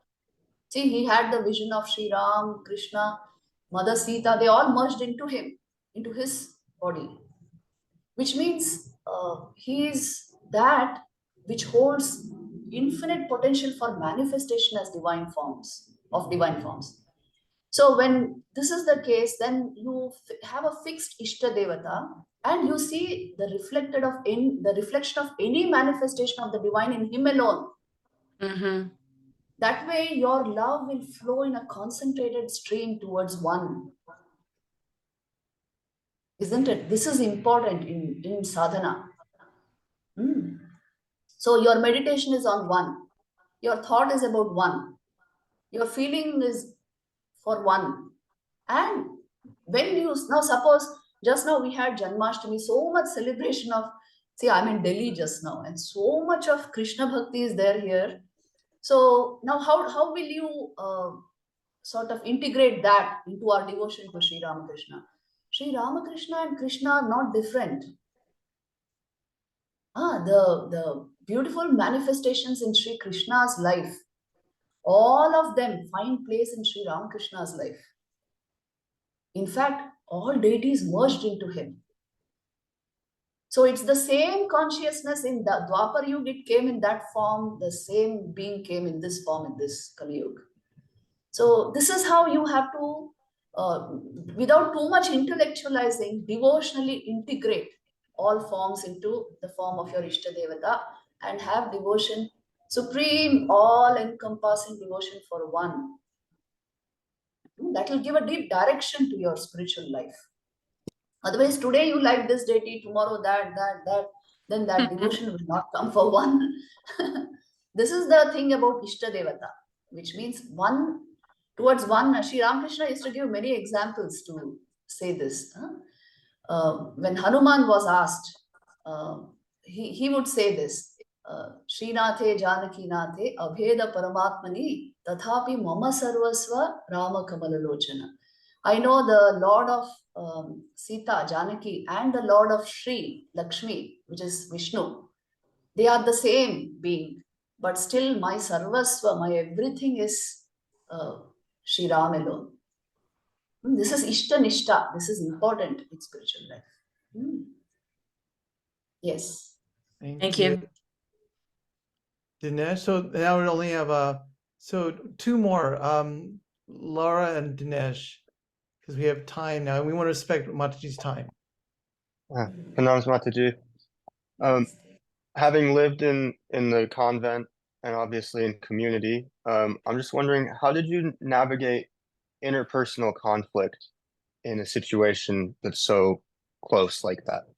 See, he had the vision of Sri Ram, Krishna, Mother Sita, they all merged into him, into his body, which means he is that which holds infinite potential for manifestation as divine forms, of divine forms. So when this is the case, then you have a fixed Ishta Devata, and you see the reflection of any manifestation of the divine in him alone. Mm-hmm. That way, your love will flow in a concentrated stream towards one. Isn't it? This is important in sadhana. So your meditation is on one. Your thought is about one. Your feeling is for one. And when you, now suppose, just now we had Janmashtami, so much celebration of, see, I'm in Delhi just now, and so much of Krishna Bhakti is there here. So now how will you sort of integrate that into our devotion to Sri Ramakrishna? Sri Ramakrishna and Krishna are not different. The beautiful manifestations in Sri Krishna's life, all of them find place in Sri Ramakrishna's life. In fact, all deities merged into him. So it's the same consciousness in the Dwapar Yuga, it came in that form, the same being came in this form in this Kali Yuga. So this is how you have to, without too much intellectualizing, devotionally integrate all forms into the form of your Ishta Devata and have devotion, supreme, all-encompassing devotion for one. That will give a deep direction to your spiritual life. Otherwise, today you like this deity, tomorrow that, then that devotion will not come for one. This is the thing about Ishta Devata, which means one towards one. Sri Ramakrishna used to give many examples to say this. When Hanuman was asked, he would say this, Srinathe Janaki Nathe Abheda Paramatmani Tathapi Mama Sarvasva Rama Kamalalochana. I know the Lord of Sita, Janaki, and the Lord of Sri, Lakshmi, which is Vishnu. They are the same being, but still my Sarvasva, my everything is Sri Ram alone. This is Ishta Nishta. This is important in spiritual life. Yes. Thank you. Dinesh, so now we only have so two more, Laura and Dinesh, because we have time now. We want to respect Mataji's time. Pranams Mataji. Having lived in the convent and obviously in community, I'm just wondering, how did you navigate interpersonal conflict in a situation that's so close like that?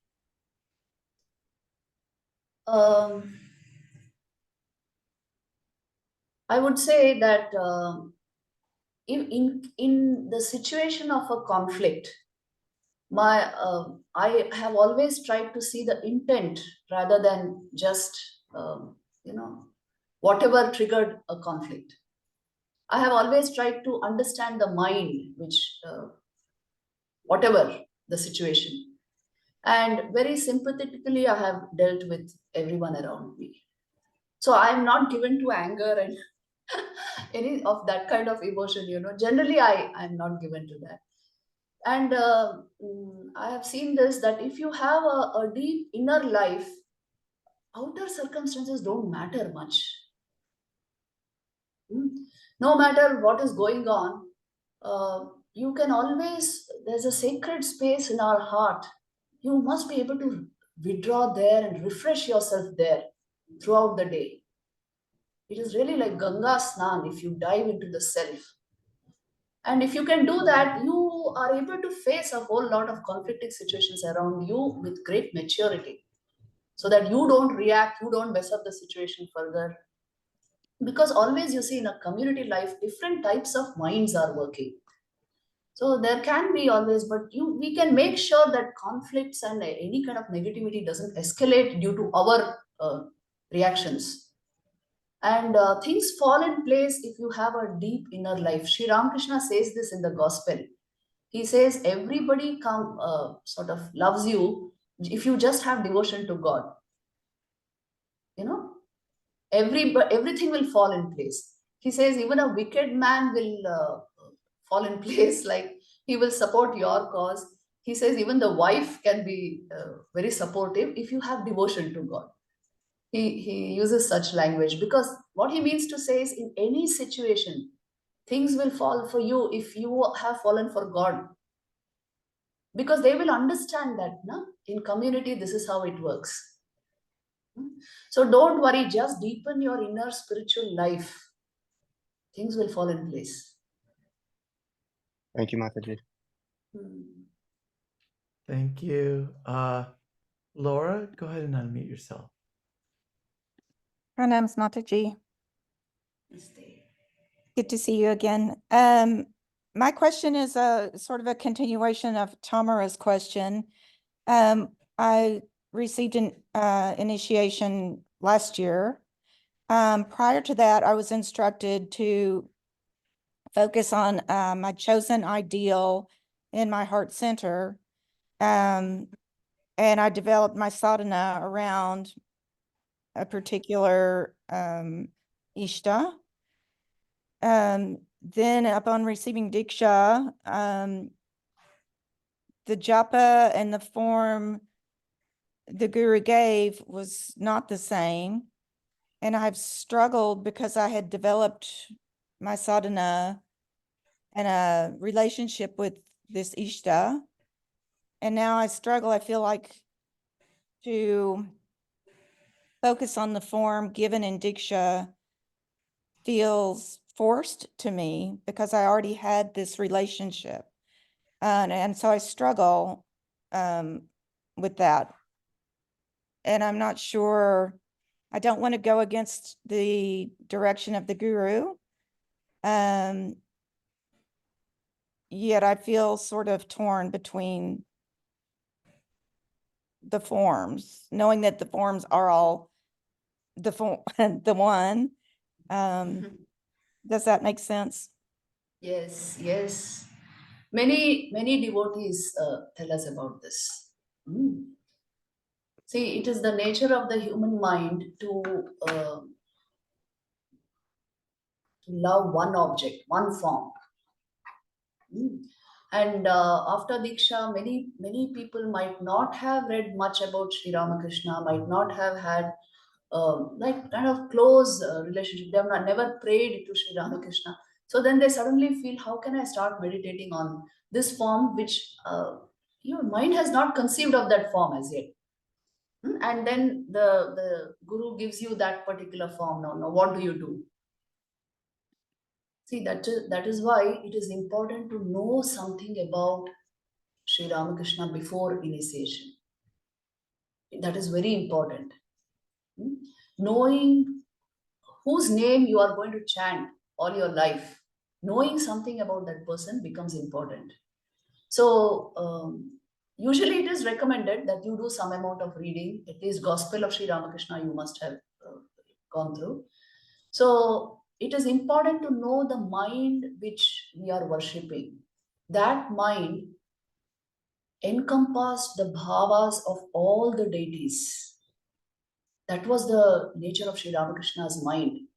I would say that in the situation of a conflict, I have always tried to see the intent rather than just whatever triggered a conflict. I have always tried to understand the mind, which whatever the situation, and very sympathetically I have dealt with everyone around me. So I am not given to anger and any of that kind of emotion, generally I am not given to that. And I have seen this, that if you have a deep inner life, outer circumstances don't matter much. No matter what is going on, you can always, there's a sacred space in our heart. You must be able to withdraw there and refresh yourself there throughout the day. It is really like Ganga Snan if you dive into the self. And if you can do that, you are able to face a whole lot of conflicting situations around you with great maturity, so that you don't react, you don't mess up the situation further. Because always you see in a community life, different types of minds are working. So there can be always, but we can make sure that conflicts and any kind of negativity doesn't escalate due to our reactions. And things fall in place if you have a deep inner life. Sri Ramakrishna says this in the gospel. He says everybody sort of loves you if you just have devotion to God. everything will fall in place. He says even a wicked man will fall in place, like he will support your cause. He says even the wife can be very supportive if you have devotion to God. He uses such language because what he means to say is in any situation, things will fall for you if you have fallen for God. Because they will understand that in community, this is how it works. So don't worry, just deepen your inner spiritual life. Things will fall in place. Thank you, Mataji. Thank you. Laura, go ahead and unmute yourself. Pranams, Mataji. Good to see you again. My question is a sort of a continuation of Tamara's question. I received an initiation last year. Prior to that, I was instructed to focus on my chosen ideal in my heart center. And I developed my sadhana around a particular ishta. Then upon receiving Diksha, the japa and the form the Guru gave was not the same. And I've struggled because I had developed my sadhana and a relationship with this ishta. And now I struggle, I feel like, to focus on the form given in Diksha feels forced to me because I already had this relationship. And so I struggle with that. And I'm not sure, I don't want to go against the direction of the Guru. Yet I feel sort of torn between the forms, knowing that the forms are all the one. Does that make sense? Yes, yes. Many devotees tell us about this. See, it is the nature of the human mind to love one object, one form. And after Diksha, many people might not have read much about Sri Ramakrishna, might not have had like kind of close relationship. They have never prayed to Sri Ramakrishna. So then they suddenly feel, how can I start meditating on this form which your mind has not conceived of that form as yet. And then the Guru gives you that particular form. Now what do you do? See, that is why it is important to know something about Sri Ramakrishna before initiation. That is very important. Knowing whose name you are going to chant all your life, knowing something about that person becomes important. So usually it is recommended that you do some amount of reading, at least Gospel of Sri Ramakrishna you must have gone through. So it is important to know the mind which we are worshipping. That mind encompassed the bhavas of all the deities. That was the nature of Sri Ramakrishna's mind.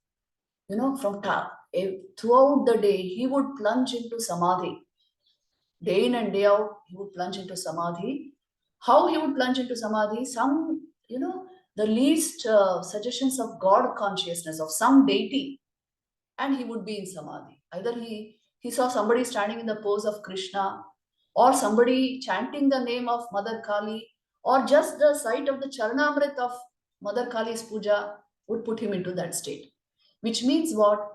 From throughout the day, he would plunge into samadhi. Day in and day out, he would plunge into samadhi. How he would plunge into samadhi? The least suggestions of God consciousness, of some deity, and he would be in samadhi. Either he saw somebody standing in the pose of Krishna, or somebody chanting the name of Mother Kali, or just the sight of the Charanamrit of Mother Kali's puja would put him into that state. Which means what?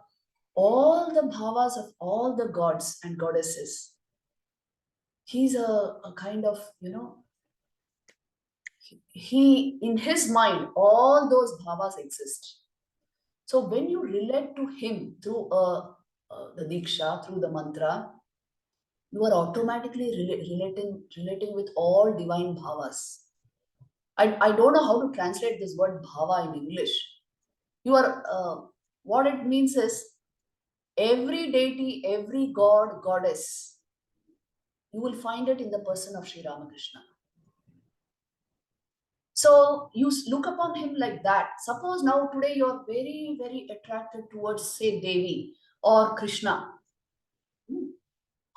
All the bhavas of all the gods and goddesses. He's a kind of, he, in his mind, all those bhavas exist. So when you relate to him through the Diksha, through the mantra, you are automatically relating with all divine bhavas. I don't know how to translate this word bhava in English. You are, what it means is, every deity, every god, goddess, you will find it in the person of Sri Ramakrishna. So you look upon him like that. Suppose now today you're very, very attracted towards, say, Devi or Krishna.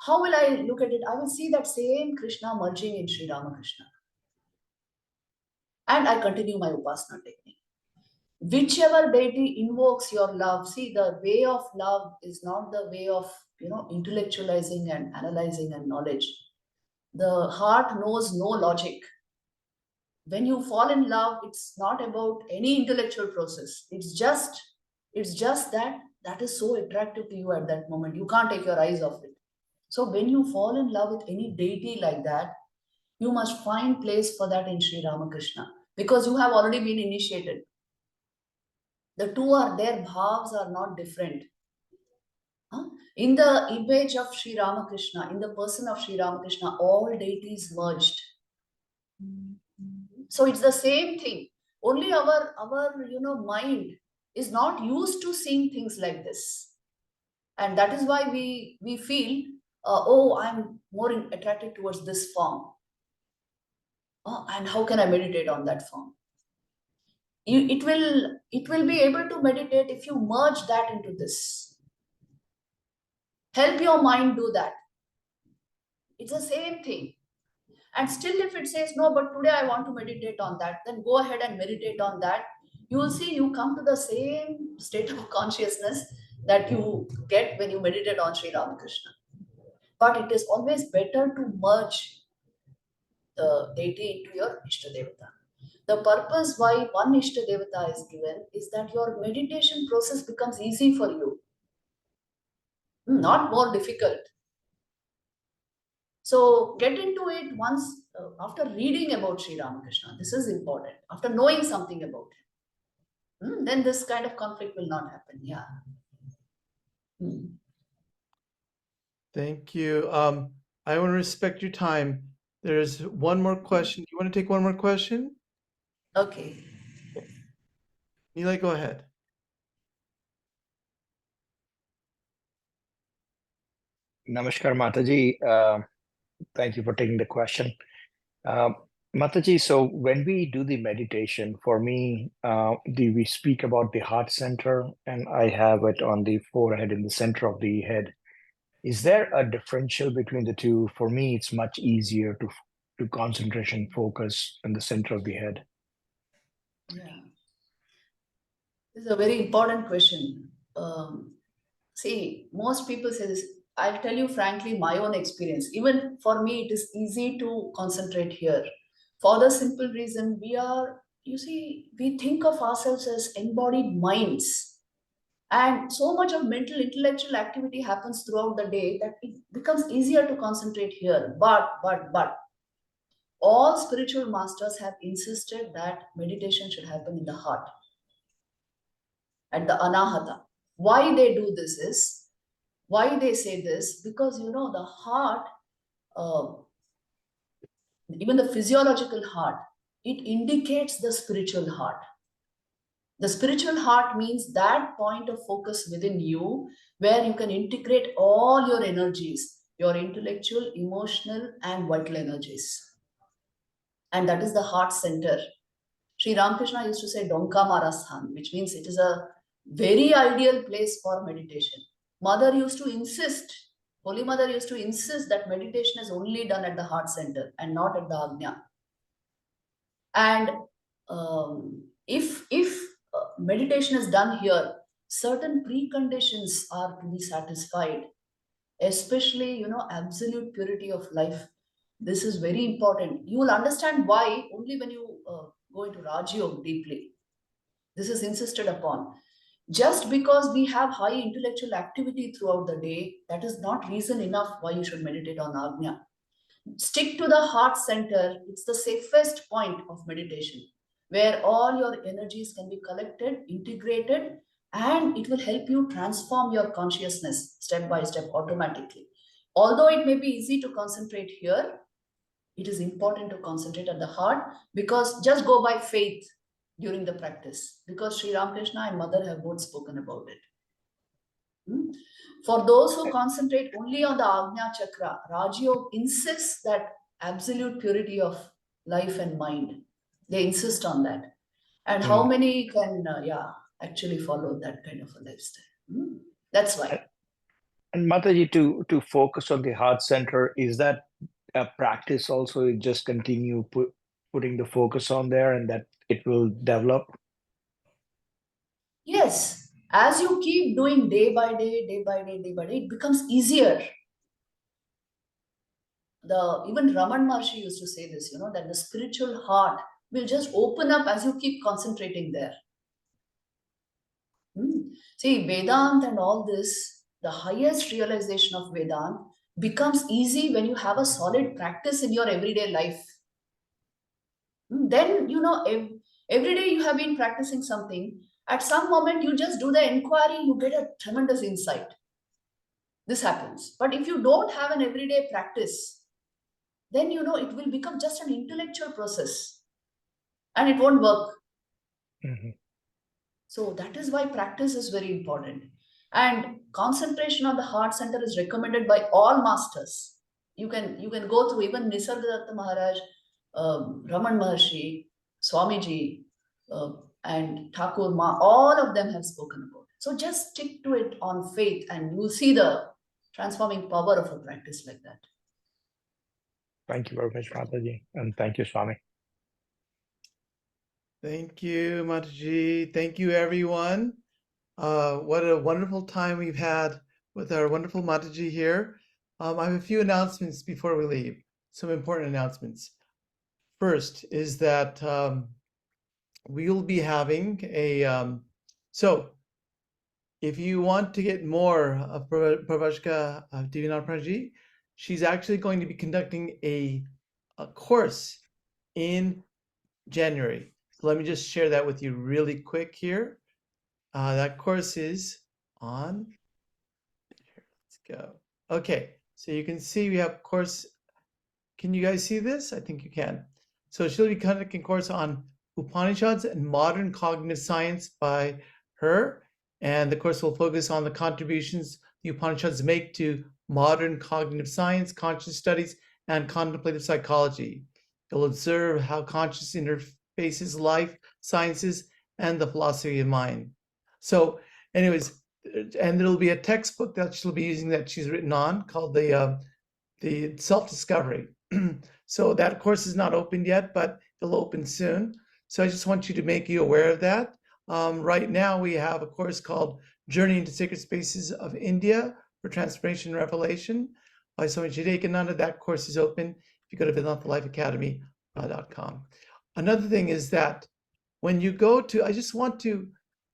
How will I look at it? I will see that same Krishna merging in Sri Ramakrishna. And I continue my Upasana technique. Whichever deity invokes your love, see, the way of love is not the way of, intellectualizing and analyzing and knowledge. The heart knows no logic. When you fall in love, it's not about any intellectual process. It's just that is so attractive to you at that moment. You can't take your eyes off it. So when you fall in love with any deity like that, you must find place for that in Sri Ramakrishna, because you have already been initiated. The two are there, bhavs are not different. In the image of Sri Ramakrishna, in the person of Sri Ramakrishna, all deities merged. So it's the same thing. Only our mind is not used to seeing things like this. And that is why we feel, oh, I'm more attracted towards this form. And how can I meditate on that form? It will be able to meditate if you merge that into this. Help your mind do that. It's the same thing. And still if it says, no, but today I want to meditate on that, then go ahead and meditate on that. You will see you come to the same state of consciousness that you get when you meditate on Sri Ramakrishna. But it is always better to merge the deity into your Ishtadevata. The purpose why one Ishtadevata is given is that your meditation process becomes easy for you, not more difficult. So get into it once after reading about Sri Ramakrishna. This is important. After knowing something about him, then this kind of conflict will not happen. Yeah. Thank you. I want to respect your time. There's one more question. You want to take one more question? Okay. Nilay, go ahead. Namaskar, Mataji. Thank you for taking the question. Mataji, so when we do the meditation, for me, we speak about the heart center, and I have it on the forehead in the center of the head. Is there a differential between the two? For me, it's much easier to concentration focus in the center of the head. Yeah. This is a very important question. See, most people say this. I'll tell you frankly my own experience. Even for me, it is easy to concentrate here. For the simple reason, we think of ourselves as embodied minds. And so much of mental, intellectual activity happens throughout the day that it becomes easier to concentrate here. But, all spiritual masters have insisted that meditation should happen in the heart, at the anahata. Why they do this is, why they say this, because the heart, even the physiological heart, it indicates the spiritual heart. The spiritual heart means that point of focus within you where you can integrate all your energies, your intellectual, emotional, and vital energies. And that is the heart center. Sri Ramakrishna used to say Donka Marasthan, which means it is a very ideal place for meditation. Mother used to insist, Holy Mother used to insist that meditation is only done at the heart center and not at the Ajna. And if meditation is done here, certain preconditions are to be satisfied, especially, absolute purity of life. This is very important. You will understand why only when you go into Raj Yoga deeply. This is insisted upon. Just because we have high intellectual activity throughout the day, that is not reason enough why you should meditate on Ajna. Stick to the heart center. It's the safest point of meditation, where all your energies can be collected, integrated, and it will help you transform your consciousness step by step automatically. Although it may be easy to concentrate here, it is important to concentrate at the heart, because just go by faith during the practice, because Sri Ramakrishna and Mother have both spoken about it. For those who concentrate only on the Ajna Chakra, Raj Yoga insists that absolute purity of life and mind. They insist on that. And how many can, actually follow that kind of a lifestyle? That's why. And Mataji, to focus on the heart center, is that a practice also? You just continue putting the focus on there, and that it will develop? Yes, as you keep doing day by day, day by day, day by day, it becomes easier. Even Ramana Maharishi used to say this, that the spiritual heart will just open up as you keep concentrating there. See, Vedanta and all this, the highest realization of Vedanta becomes easy when you have a solid practice in your everyday life. Then, every day you have been practicing something. At some moment, you just do the inquiry, you get a tremendous insight. This happens. But if you don't have an everyday practice, then, it will become just an intellectual process and it won't work. So that is why practice is very important. And concentration on the heart center is recommended by all masters. You can go through even Nisargadatta Maharaj, Ramana Maharishi, Swamiji, and Thakur Ma, all of them have spoken about it. So just stick to it on faith and you'll see the transforming power of a practice like that. Thank you very much, Mataji. And thank you, Swami. Thank you, Mataji. Thank you, everyone. What a wonderful time we've had with our wonderful Mataji here. I have a few announcements before we leave, some important announcements. First is that we will be having a, so if you want to get more of Pravrajika Divyanandaprana, she's actually going to be conducting a course in January. So let me just share that with you really quick here. That course is on, here, let's go. Okay, so you can see we have course, can you guys see this? I think you can. So she'll be conducting a course on Upanishads and modern cognitive science by her. And the course will focus on the contributions the Upanishads make to modern cognitive science, conscious studies, and contemplative psychology. You'll observe how conscious interfaces life, sciences, and the philosophy of mind. So anyways, and there'll be a textbook that she'll be using that she's written on called the Self-Discovery. So that course is not open yet, but it'll open soon. So I just want you to make you aware of that. Right now we have a course called Journey into Sacred Spaces of India for Transformation and Revelation by Swami Vivekananda. That course is open if you go to VedantaLifeAcademy.com. Another thing is that when you go to, I just want to,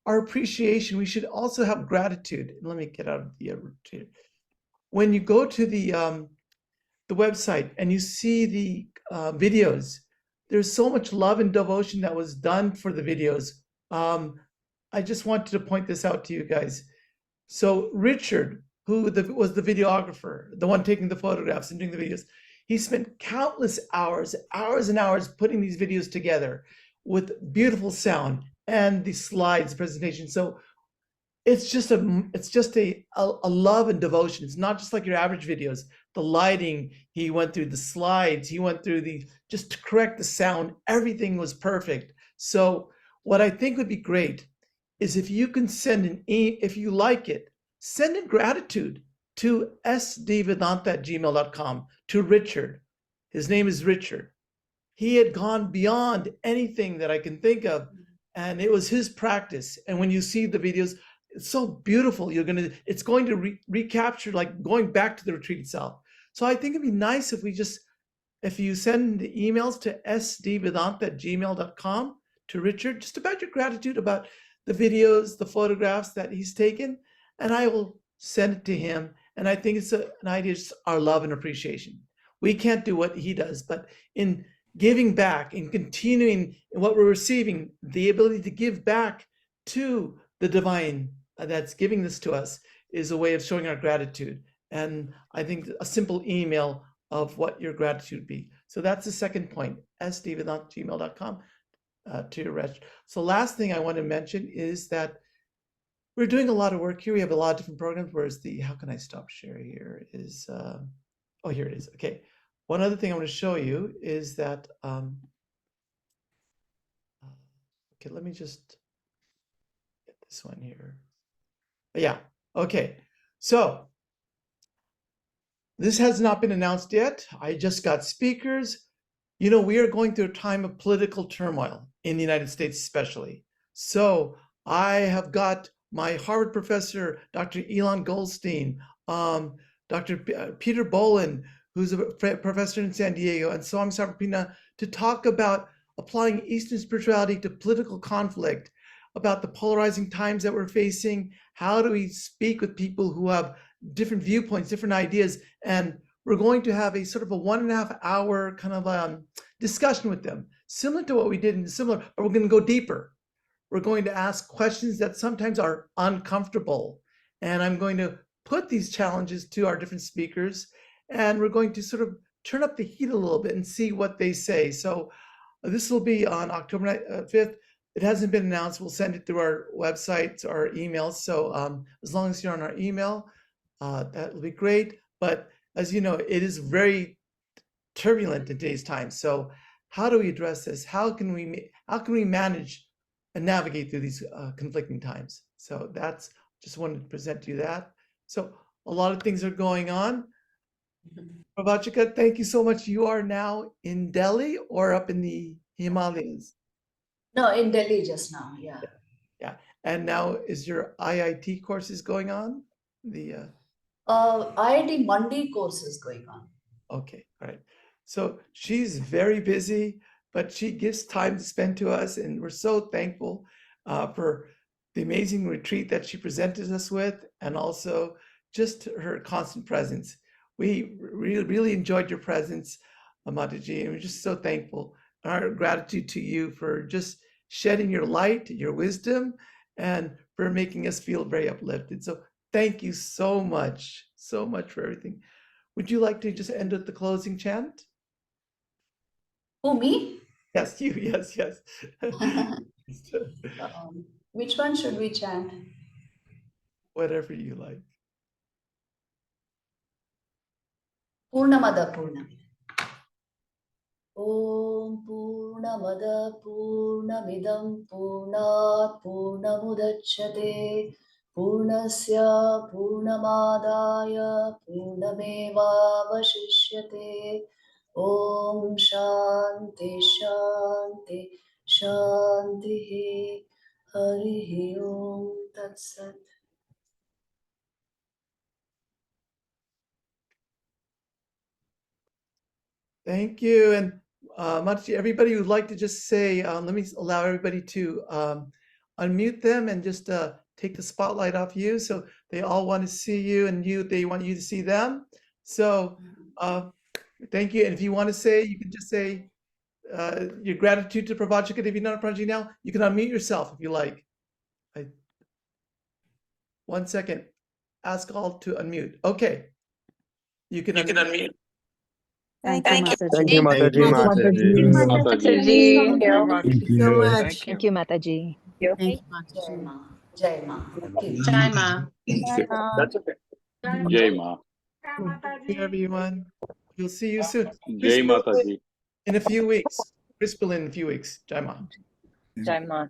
our appreciation, we should also have gratitude. Let me get out of the routine. When you go to the website and you see the videos, there's so much love and devotion that was done for the videos. I just wanted to point this out to you guys. So Richard, who was the videographer, the one taking the photographs and doing the videos, he spent countless hours and hours putting these videos together with beautiful sound and the slides presentation. So it's just a love and devotion. It's not just like your average videos. The lighting, he went through the slides, he went through just to correct the sound, everything was perfect. So what I think would be great is if you can send if you like it, send in gratitude to sdvedanta@gmail.com to Richard. His name is Richard. He had gone beyond anything that I can think of, and it was his practice. And when you see the videos, it's so beautiful. It's going to recapture, like going back to the retreat itself. So I think it'd be nice if you send the emails to sdvedanta@gmail.com to Richard, just about your gratitude about the videos, the photographs that he's taken, and I will send it to him. And I think it's an idea, just our love and appreciation. We can't do what he does, but in giving back, in continuing in what we're receiving, the ability to give back to the divine that's giving this to us is a way of showing our gratitude. And I think a simple email of what your gratitude would be. So that's the second point, sdvedanta@gmail.com to your rest. So last thing I want to mention is that we're doing a lot of work here. We have a lot of different programs. Where's how can I stop share here is, oh, here it is. Okay. One other thing I want to show you is that Okay, let me just get this one here. Yeah, okay. So this has not been announced yet. I just got speakers. You know, we are going through a time of political turmoil in the United States, especially. So I have got my Harvard professor, Dr. Elon Goldstein, Dr. Peter Bolin, who's a professor in San Diego, and Swami Sarvapina, to talk about applying Eastern spirituality to political conflict, about the polarizing times that we're facing. How do we speak with people who have different viewpoints, different ideas? And we're going to have a sort of a 1.5 hour kind of discussion with them, similar to what we did in similar, but we're going to go deeper. We're going to ask questions that sometimes are uncomfortable. And I'm going to put these challenges to our different speakers, and we're going to sort of turn up the heat a little bit and see what they say. So this will be on October 5th. It hasn't been announced. We'll send it through our website, our emails. So as long as you're on our email, that will be great. But as you know, it is very turbulent in today's time. So how do we address this? How can we manage and navigate through these conflicting times? So that's, just wanted to present to you that. So a lot of things are going on. Pravrajika, thank you so much. You are now in Delhi or up in the Himalayas? No, in Delhi just now, yeah. Yeah. And now is your IIT courses going on? The IIT Mandir course is going on. Okay, all right. So she's very busy, but she gives time to spend to us, and we're so thankful for the amazing retreat that she presented us with, and also just her constant presence. We really enjoyed your presence, Mataji, and we're just so thankful. Our gratitude to you for just shedding your light, your wisdom, and for making us feel very uplifted. So thank you so much for everything. Would you like to just end with the closing chant? Who, me? Yes, you, yes. Which one should we chant? Whatever you like. Purnamada Purnamida. Om Purnamada Purnamidam Purnat Purnamudachyate Purnasya Purnamadaya Purnameva Vashishyate. Om Shanti Shanti Shanti Hari Om Tat Sat. Thank you. And Mataji, everybody who'd like to just say, let me allow everybody to unmute them and just take the spotlight off you. So they all want to see you, and they want you to see them. So thank you. And if you want to say, you can just say your gratitude to Pravrajika Divyanandaprana now. You can unmute yourself if you like. 1 second. Ask all to unmute. Okay. You can unmute. Thank Thank you. you, Mataji. Mataji. Thank So much. Thank you, Mataji. Thank you, Jai Mataji. Ma. Jai Ma. Jai Ma. That's okay. Jai Ma. Thank you, everyone. We'll see you soon. Jai Mataji. In a few weeks. Crispin in a few weeks. Jai Ma. Jai Ma.